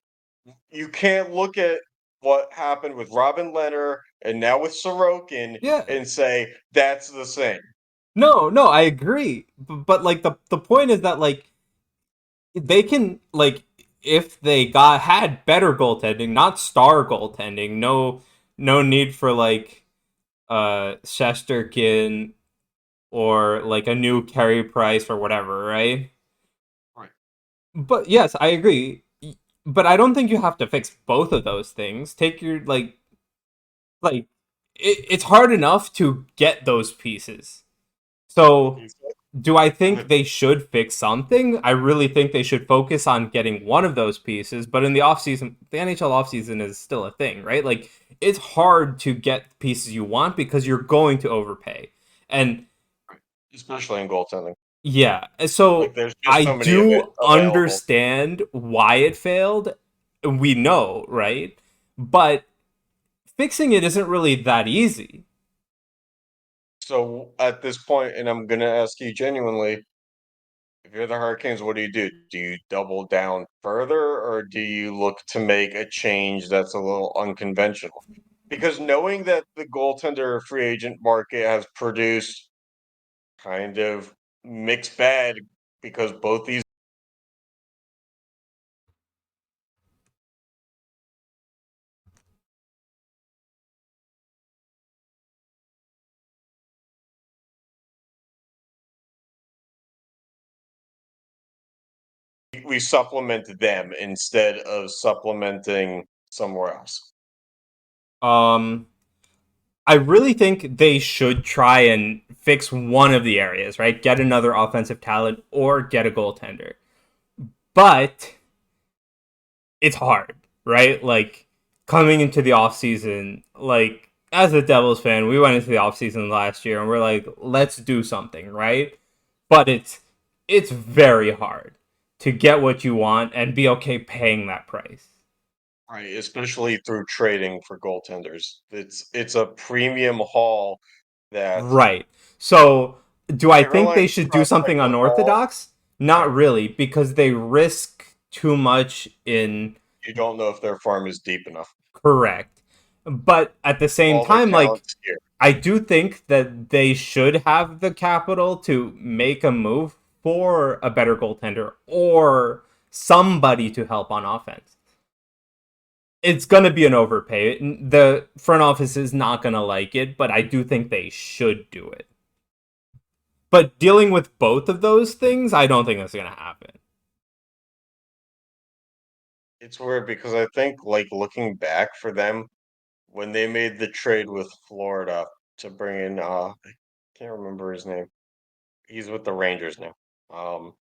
you can't look at what happened with Robin Leonard and now with Sorokin Yeah, and say that's the same. no, no, I agree, but like the point is that like they can like if they got had better goaltending, not star goaltending, no need for like Shesterkin or like a new Carey Price or whatever, right? Right. But yes, I agree. But I don't think you have to fix both of those things. Take your like it's hard enough to get those pieces. So do I think they should fix something? I really think they should focus on getting one of those pieces, but in the offseason, the NHL offseason is still a thing, right? Like it's hard to get pieces you want because you're going to overpay. And Especially in goaltending. Yeah. Like So there's just I so many of it do available. understand why it failed. We know, right? But fixing it isn't really that easy. So at this point, and I'm gonna ask you genuinely, if you're the Hurricanes, what do you do? Do you double down further, or do you look to make a change that's a little unconventional? Because knowing that the goaltender free agent market has produced kind of mixed bag, because both these we supplement them instead of supplementing somewhere else. Um I really think they should try and fix one of the areas, right? Get another offensive talent or get a goaltender. But it's hard, right? Like coming into the offseason, like as a Devils fan, we went into the offseason last year and we're like, let's do something, right? But it's very hard to get what you want and be okay paying that price. Right, especially through trading for goaltenders. It's a premium haul that Right. So, do I think they Carolina's should do prospect something of all. unorthodox? Not No, really, because they risk too much in you don't know if their farm is deep enough. correct. But at the same All their time, like, talent's here. I do think that they should have the capital to make a move for a better goaltender or somebody to help on offense. It's going to be an overpay. The front office is not going to like it, but I do think they should do it. But dealing with both of those things, I don't think that's going to happen. It's weird because I think, like, looking back for them when they made the trade with Florida to bring in I can't remember his name. He's with the Rangers now. Um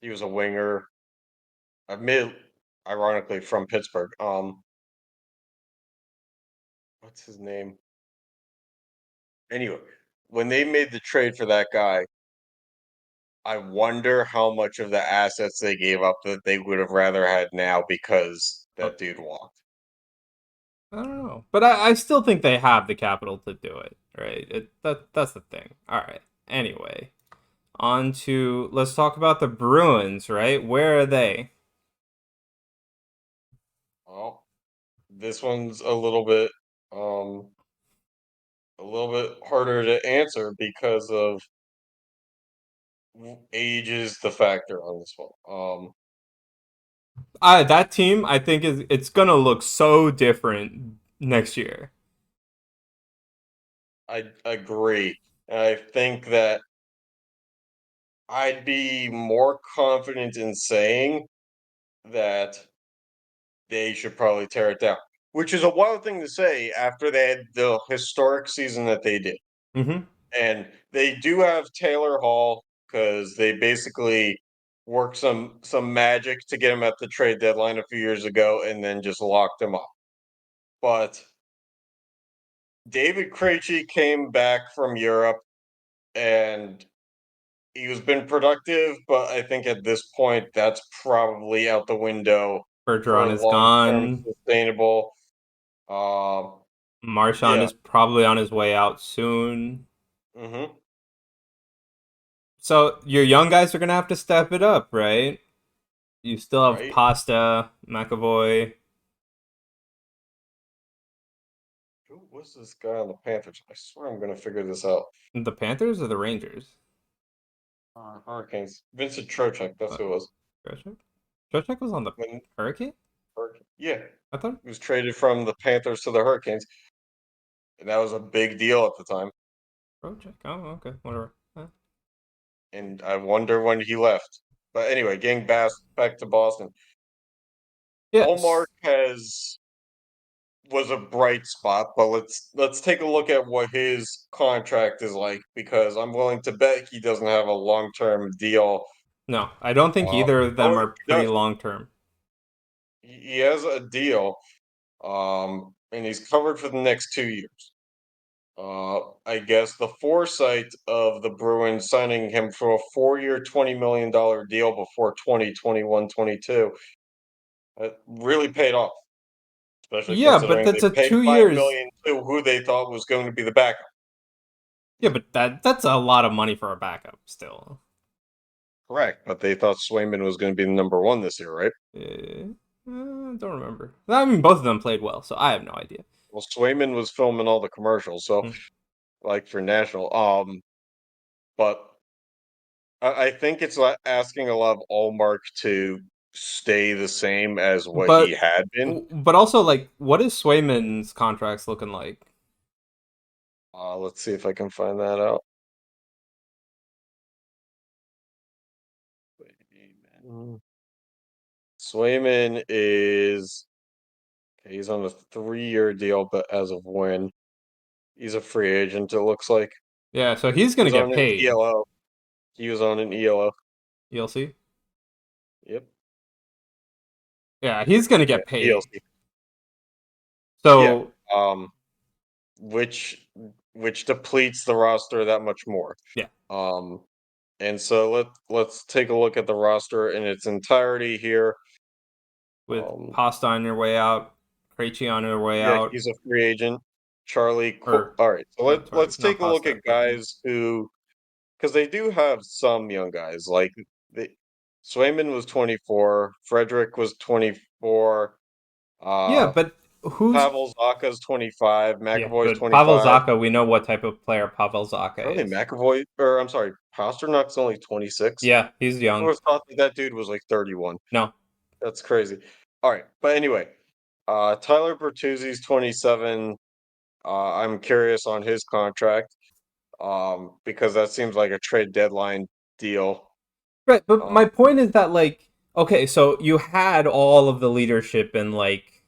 he was a winger, mid ironically from Pittsburgh. What's his name? Anyway, when they made the trade for that guy, I wonder how much of the assets they gave up that they would have rather had now because I that dude walked. don't know, but I still think they have the capital to do it. Right? That's the thing. All right. Anyway, on to let's talk about the Bruins. Right? Where are they? Well, this one's um a little bit harder to answer because of age is the factor on this one. That team I think is it's gonna look so different next year. I agree. And I think that I'd be more confident in saying that they should probably tear it down, which is a wild thing to say after they had the historic season that they did. Mm-hmm. And they do have Taylor Hall because they basically worked some magic to get him at the trade deadline a few years ago and then just locked him up. But David Krejci came back from Europe and he has been productive, but I think at this point that's probably out the window for Bergeron is long term gone. sustainable. Um, Marchand yeah. is probably on his way out soon. Hmm. So your young guys are gonna have to step it up, right? You still have Right. Pasta, McAvoy. Who was this guy on the Panthers? I swear I'm gonna figure this out. The Panthers or the Rangers? Hurricanes. Vincent Trocheck, that's Uh, who it was. Trocheck? Trocheck was on the When Hurricane? yeah, I thought he was traded from the Panthers to the Hurricanes, and that was a big deal at the time. Trocheck. Oh, okay, whatever. And I wonder when he left. But anyway, getting back to Boston, Yes. Omar has was a bright spot, but let's take a look at what his contract is like because I'm willing to bet he doesn't have a long term deal. No, I don't think Um, either of oh, them are he pretty does. long term. He has a deal, and he's covered for the next 2 years. I guess the foresight of the Bruins signing him for a 4-year, $20 million deal before 2021-22 really paid off, especially Yeah, but considering that's they a paid 2 years. $5 million to who they thought was going to be the backup. Yeah, but that's a lot of money for a backup still. Correct, but they thought Swayman was going to be the number one this year, right? Don't remember. I mean, both of them played well, so I have no idea. Well, Swayman was filming all the commercials, so Hmm. like for national. But I think it's asking a lot of Allmark to stay the same as what he But had been. but also like, what is Swayman's contracts looking like? Let's see if I can find that out. Swayman is he's on a 3-year deal, but as of when he's a free agent, it looks like Yeah, so he's he gonna was get on an paid. ELO. He was on an ELO. ELC. Yep. Yeah, he's gonna Yeah. get paid. ELC. Yeah. So Um. Which which depletes the roster that much more. yeah, Um. And so let's take a look at the roster in its entirety here. with Um. Pasta on your way out, Krejci on your way Yeah, out, he's a free agent. or All right. So no, sorry, let's not take a look Pasta, at but guys who because they do have some young guys like the Swayman was 24, Frederick was 24, yeah, uh but who's Pavel Zaka's 25, yeah, McAvoy's but Pavel 25. Zaka, we know what type of player Pavel Zaka Really, is. McAvoy or I'm sorry, Pasternak's only 26. Yeah, he's I young. was thought that that dude was like 31. No, That's crazy. All right, but anyway, Tyler Bertuzzi's 27. I'm curious on his contract, because that seems like a trade deadline deal. right, but Um, my point is that like, okay, so you had all of the leadership in like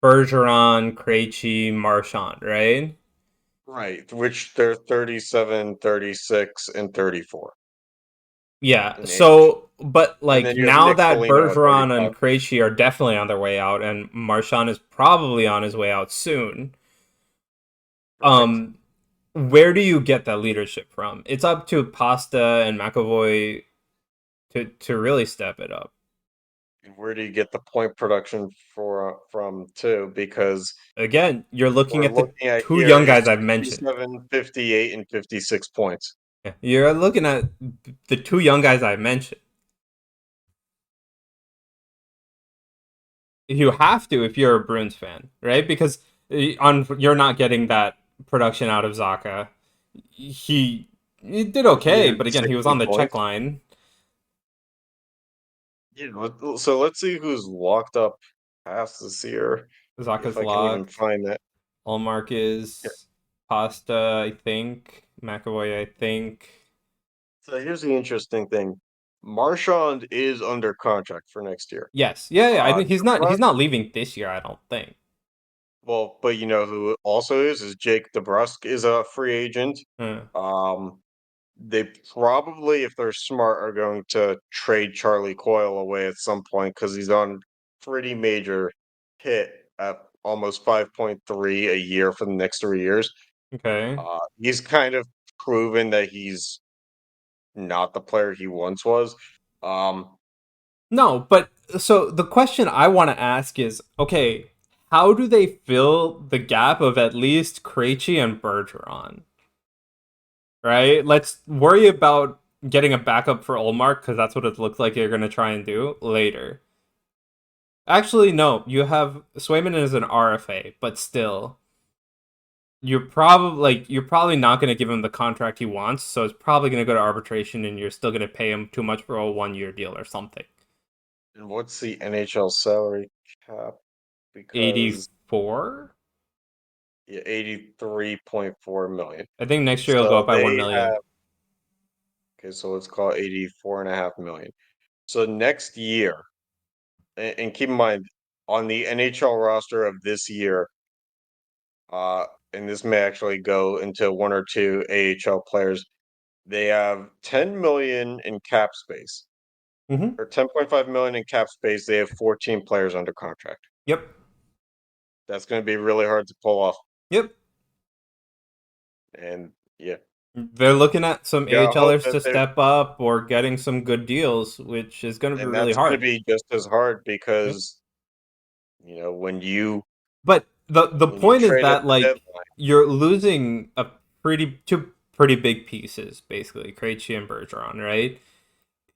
Bergeron, Krejci, Marchand, right? right, which they're 37, 36, and 34 Yeah. in age. So, but And like then you have now Nick that Foligno at Bergeron 35. and Krejci are definitely on their way out, and Marchand is probably on his way out soon. Correct. Um, where do you get that leadership from? It's up to Pasta and McAvoy to really step it up. And where do you get the point production from too? Because Again, you're looking we're at the looking at two here young is guys I've mentioned. 57, 58, and 56 points. Yeah. You're looking at the two young guys I mentioned. You have to if you're a Bruins fan, right? Because on you're not getting that production out of Zaka. He did He okay, had but again, he was 60 on the check points. line. Yeah, so let's see who's locked up past this year, if Zaka's I can even locked. find that. Allmark Yeah. is Pasta, I think. McAvoy, I think. So here's the interesting thing. Marchand is under contract for next year. Yes, yeah, yeah. I think he's DeBrus, not leaving this year. I don't think. well, but you know who also is Jake DeBrusk is a free agent. Uh, Um, they probably, if they're smart, are going to trade Charlie Coyle away at some point because he's on pretty major hit at almost 5.3 a year for the next 3 years. okay. He's kind of proven that he's not the player he once was. Um, No, but so the question I want to ask is, okay, how do they fill the gap of at least Krejci and Bergeron? Right? Let's worry about getting a backup for Olmark because that's what it looks like you're gonna try and do later. Actually, no, you have Swayman is an RFA, but still, you're probably not gonna give him the contract he wants, so it's probably gonna go to arbitration, and you're still gonna pay him too much for a 1 year deal or something. and what's the NHL salary cap? Because 84. yeah, 83.4 million. I think next year it'll go So up by 1 they million. have, okay, so let's call it 84.5 million. So next year, and keep in mind, on the NHL roster of this year, uh, and this may actually go into one or two AHL players, they have 10 million in cap space, Mm-hmm. or 10.5 million in cap space. They have 14 players under contract. Yep. That's going to be really hard to pull off. Yep. And yeah, They're looking at some yeah, I hope AHLers that to they step up or getting some good deals, which is going to be and really that's going to hard. be just as hard Yeah. because when But the you point is trade at that the like deadline. you're losing a two pretty big pieces, basically, Krejci and Bergeron, right?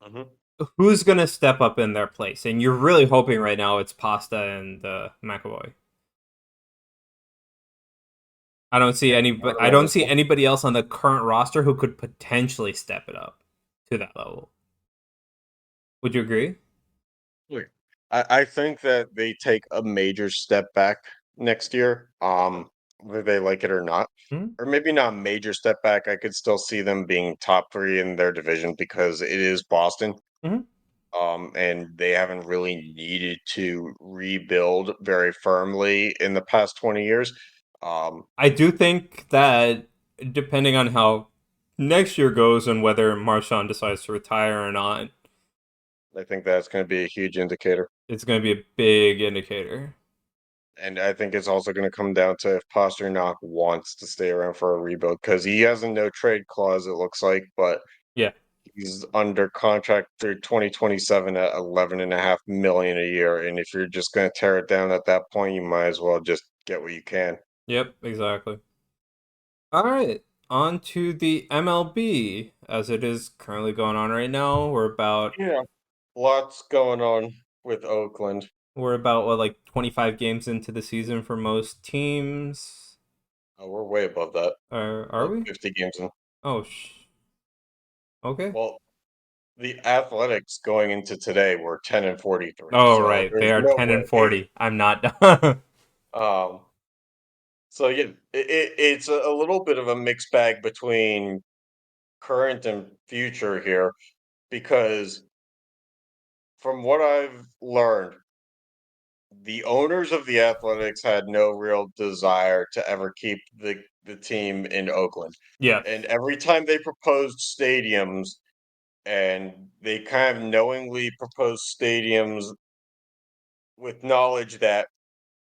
Mhm. Who's gonna step up in their place? And you're really hoping right now it's Pasta and McAvoy. Yeah, I don't I know. don't see anybody else on the current roster who could potentially step it up to that level. Would you agree? Look, I think that they take a major step back next year, whether they like it or not. Hmm. Or maybe not a major step back. I could still see them being top three in their division because it is Boston. Hmm. And they haven't really needed to rebuild very firmly in the past 20 years. Um, I do think that depending on how next year goes and whether Marshawn decides to retire or not, I think that's going to be a huge indicator. it's going to be a big indicator. And I think it's also going to come down to if Pasternak wants to stay around for a rebuild because he has a no trade clause, it looks like, but Yeah. he's under contract through 2027 at 11.5 million a year. And if you're just going to tear it down at that point, you might as well just get what you can. Yep. Exactly. All right. On to the MLB as it is currently going on right now. Yeah, lots going on with Oakland. We're about what, like 25 games into the season for most teams. Oh, we're way above that. Are Like we? 50 games in. Oh, okay. Well, the Athletics going into today were 10 and 43. Oh, So right. They there's are no 10 and way. 40. I'm not done. Um, so yeah, it's a little bit of a mixed bag between current and future here because from what I've learned, the owners of the Athletics had no real desire to ever keep the team in Oakland. Yeah. And every time they proposed stadiums, and they kind of knowingly proposed stadiums with knowledge that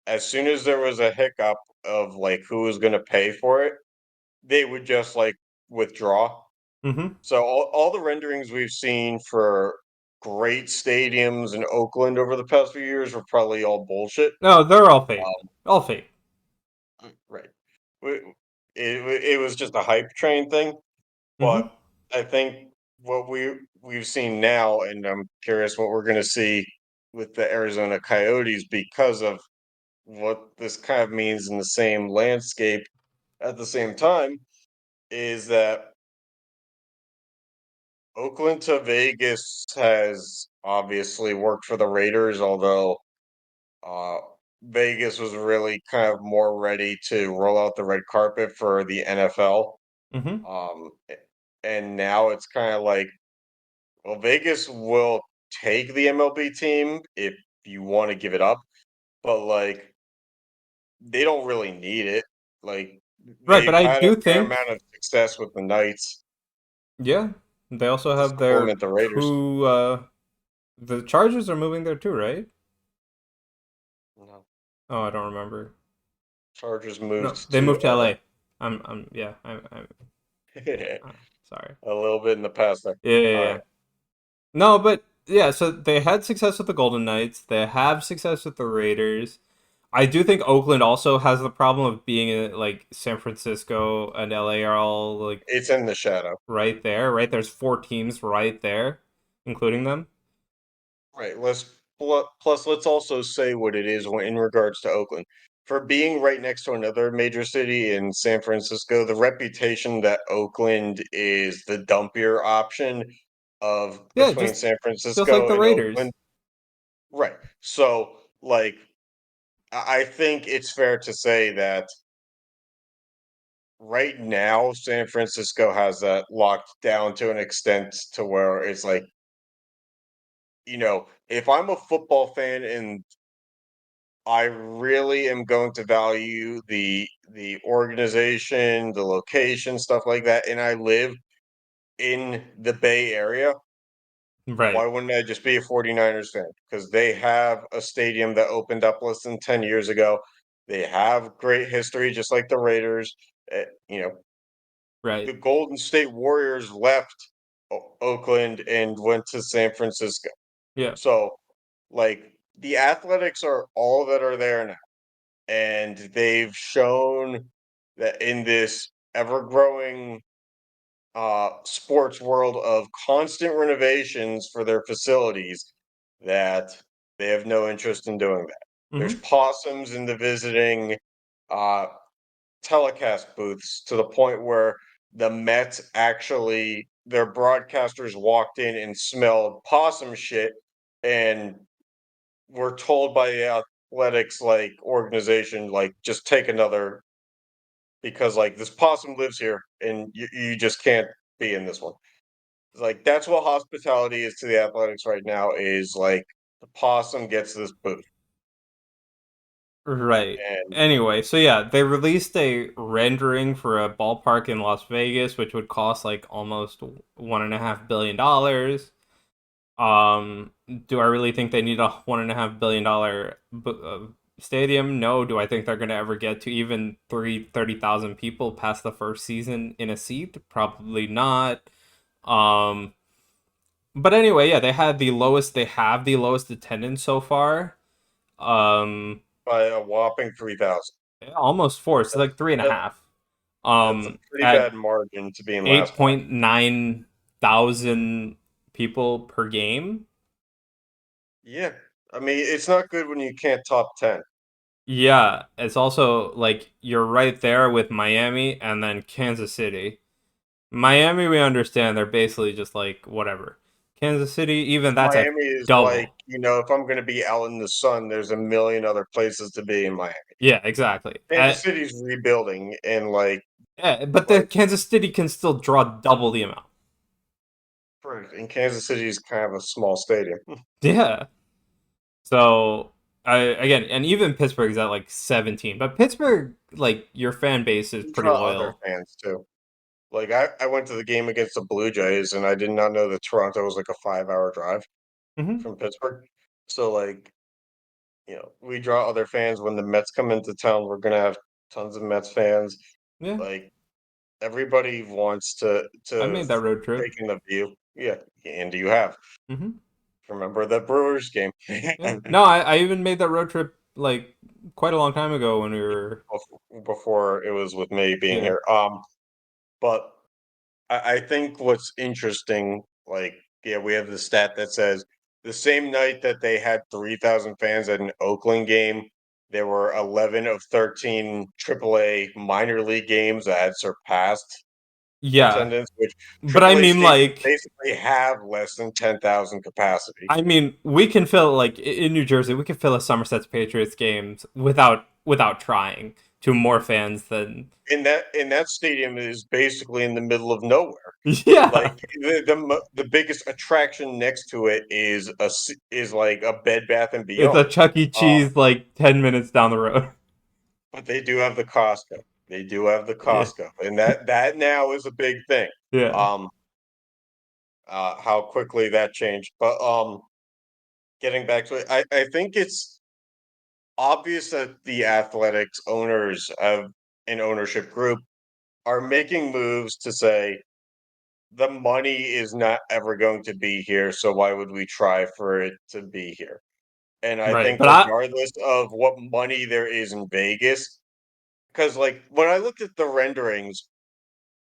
as soon as there was a hiccup of like who was going to pay for it, they would just like withdraw. Mm-hmm. So all the renderings we've seen for great stadiums in Oakland over the past few years were probably all bullshit. No, they're all fake. Um, All fake. right. We- it was just a hype train thing, Mm-hmm. but I think what we've seen now, and I'm curious what we're going to see with the Arizona Coyotes because of what this kind of means in the same landscape at the same time, is that Oakland to Vegas has obviously worked for the Raiders, although uh, Vegas was really kind of more ready to roll out the red carpet for the NFL. Mm-hmm. And now it's kind of like, well, Vegas will take the MLB team if you want to give it up, but like they don't really need it. Like Right, but they've I had a do fair amount think, of success with the Knights yeah, they also to have their supplement the Raiders. two. The Chargers are moving there too, right? No, Oh, I don't remember. Chargers No, moved they to moved to LA. Yeah, I'm LA sorry. a little bit in the past there. Yeah, yeah, All yeah. right. No, but yeah, so they had success with the Golden Knights. They have success with the Raiders. I do think Oakland also has the problem of being like San Francisco and LA are all like It's in the shadow. right there, right? There's four teams right there, including them. Right. Plus let's also say what it is in regards to Oakland. For being right next to another major city in San Francisco, the reputation that Oakland is the dumpier option of Yeah, between San just like Francisco the and Raiders. Oakland. Right. So like I think it's fair to say that right now San Francisco has that locked down to an extent to where it's like, if I'm a football fan and I really am going to value the organization, the location, stuff like that, and I live in the Bay Area. Why Right. wouldn't I just be a 49ers fan? Because they have a stadium that opened up less than 10 years ago. They have great history, just like the Raiders. You know, Right. The Golden State Warriors left Oakland and went to San Francisco. Yeah. So, like, the Athletics are all that are there now. And they've shown that in this ever growing sports world of constant renovations for their facilities, that they have no interest in doing that. There's Hmm. possums in the visiting uh, telecast booths to the point where the Mets actually, their broadcasters walked in and smelled possum shit and were told by the athletics like organization, like, just take another, because like this possum lives here and you just can't be in this one. Like, that's what hospitality is to the athletics right now, is like the possum gets this booth. Right. And Anyway, so yeah, they released a rendering for a ballpark in Las Vegas, which would cost like almost $1.5 billion. Do I really think they need a $1.5 billion stadium? No. Do I think they're gonna ever get to even 30,000 people past the first season in a seat? Probably not. Um, but anyway, yeah, they have the lowest attendance so far. by a whopping 3,000. Almost four. It's like three and a That, half. that's a pretty At bad margin to be in last place. 8.9 thousand people per game. Yeah. I mean, it's not good when you can't top 10. Yeah, it's also like you're right there with Miami and then Kansas City. Miami, we understand they're basically just like whatever. Kansas City, even that's at Miami is like, double. if I'm going to be out in the sun, there's a million other places to be in Miami. Yeah, exactly. Kansas City's rebuilding, and Yeah, but the like Kansas City can still draw double the amount. in Kansas City is kind of a small stadium. Yeah. So again, and even Pittsburgh is at like 17. But Pittsburgh, like your fan base is You pretty draw other loyal. fans too. Like, I went to the game against the Blue Jays, and I did not know that Toronto was like a 5-hour drive Hmm. from Pittsburgh. So like, we draw other fans when the Mets come into town. We're gonna have tons of Mets fans. Yeah, Like, everybody wants I to made that road take trip. in the view. Yeah, and you have. Hmm. Remember the Brewers game Yeah. No, I even made that road trip like quite a long time ago when we were. before it was with me being Yeah. here. But I think what's interesting, like, yeah, we have the stat that says the same night that they had 3,000 fans at an Oakland game, there were 11 of 13 AAA minor league games that had surpassed Yeah. attendance, which But I AAA mean, stadiums like, basically have less than 10,000 capacity. we can fill like in New Jersey, we can fill a Somerset's Patriots games without trying to more fans than. And that stadium is basically in the middle of nowhere. Yeah, Like, the biggest attraction next to it is like a Bed Bath and it's a Beyond. Chuck E. Um, Cheese like 10 minutes down the road. but they do have the Costco. They do have the Yeah, Costco, and that now is a big thing. yeah, Um, how quickly that changed. But getting back to it, I think it's obvious that the athletics owners of an ownership group are making moves to say the money is not ever going to be here, so why would we try for it to be here? And I right. think But regardless of what money there is in Vegas, because like when I looked at the renderings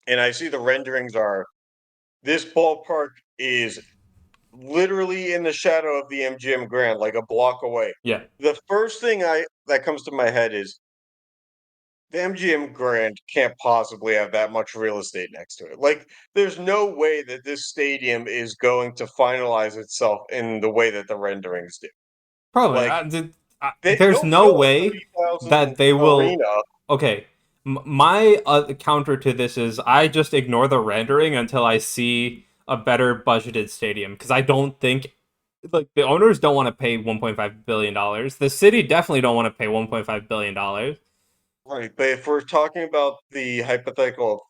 and I see the renderings are this ballpark is literally in the shadow of the MGM Grand, like a block away. yeah, The first thing I that comes to my head is the MGM Grand can't possibly have that much real estate next to it. Like, there's no way that this stadium is going to finalize itself in the way that the renderings do. probably. Like, There's they'll no fill a way that 30,000 they will. arena. Okay, my counter to this is I just ignore the rendering until I see a better budgeted stadium because I don't think like the owners don't want to pay 1.5 billion dollars. The city definitely don't want to pay 1.5 billion dollars. Right, but if we're talking about the hypothetical,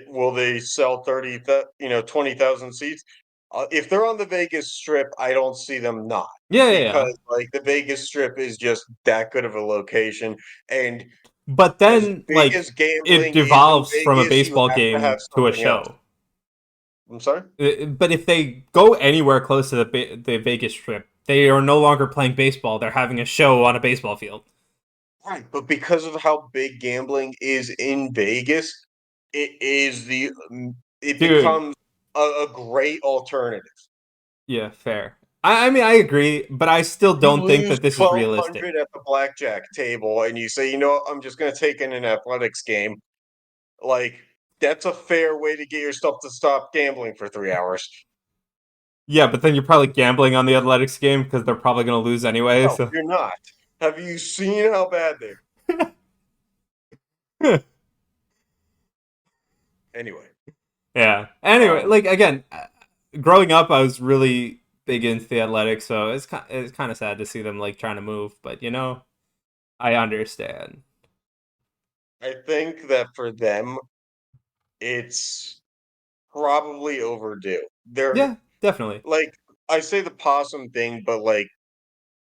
will they sell 20,000 seats? If they're on the Vegas Strip, I don't see them not, Yeah, yeah, yeah. because like the Vegas Strip is just that good of a location, and But As then, big like, as it gambling is in devolves from a Vegas, you baseball have to have game to a something else. show. I'm sorry? But if they go anywhere close to the Vegas Strip, they are no longer playing baseball. They're having a show on a baseball field. Right, but because of how big gambling is in Vegas, it is it Dude, becomes a great alternative. yeah, fair. I mean, I agree, but I still You don't think lose that this is realistic. 1,200 at the blackjack table, and you say, you know what, I'm just going to take in an athletics game. Like, that's a fair way to get yourself to stop gambling for 3 hours. Yeah, but then you're probably gambling on the athletics game because they're probably going to lose anyway. No, So, you're not. Have you seen how bad they Anyway, yeah. Anyway, um, like again, growing up, I was really big into the athletics, so it's kind of sad to see them like trying to move. But I understand. I think that for them, it's probably overdue. They're Yeah, definitely. like, I say the possum thing, but like,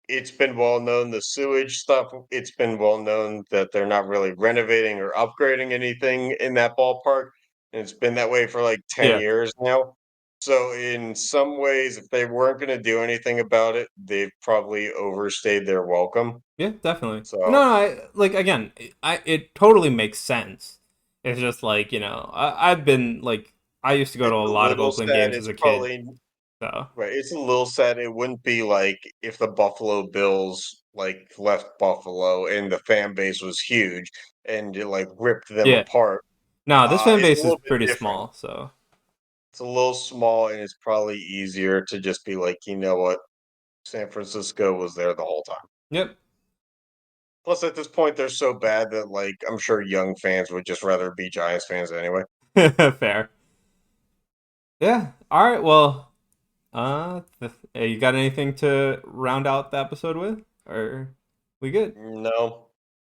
it's been well known the sewage stuff. It's been well known that they're not really renovating or upgrading anything in that ballpark. And it's been that way for like 10 Yeah, years now. So, in some ways, if they weren't going to do anything about it, they've probably overstayed their welcome. yeah, definitely. No, So, no, I like again, it totally makes sense. It's just like I've been like I used to go to it's a a lot of little Oakland sad. games as It's a kid, probably so right. It's a little sad. It wouldn't be like if the Buffalo Bills like left Buffalo and the fan base was huge and it like ripped them yeah. apart. No, this fan It's a base is little bit pretty different. small, so It's a little small, and it's probably easier to just be like, you know what, San Francisco was there the whole time. yep. Plus, at this point, they're so bad that like I'm sure young fans would just rather be Giants fans anyway. Fair. Yeah. All right. Well, you got anything to round out the episode with, or we good? No,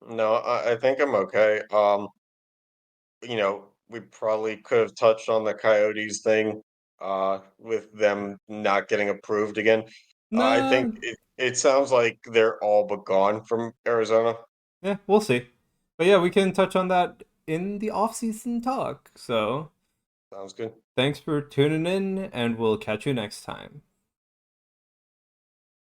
no, I think I'm okay. We probably could have touched on the Coyotes thing, with them not getting approved again. I think Nah. it sounds like they're all but gone from Arizona. Yeah, we'll see. But yeah, we can touch on that in the off-season talk. So Sounds good. thanks for tuning in, and we'll catch you next time.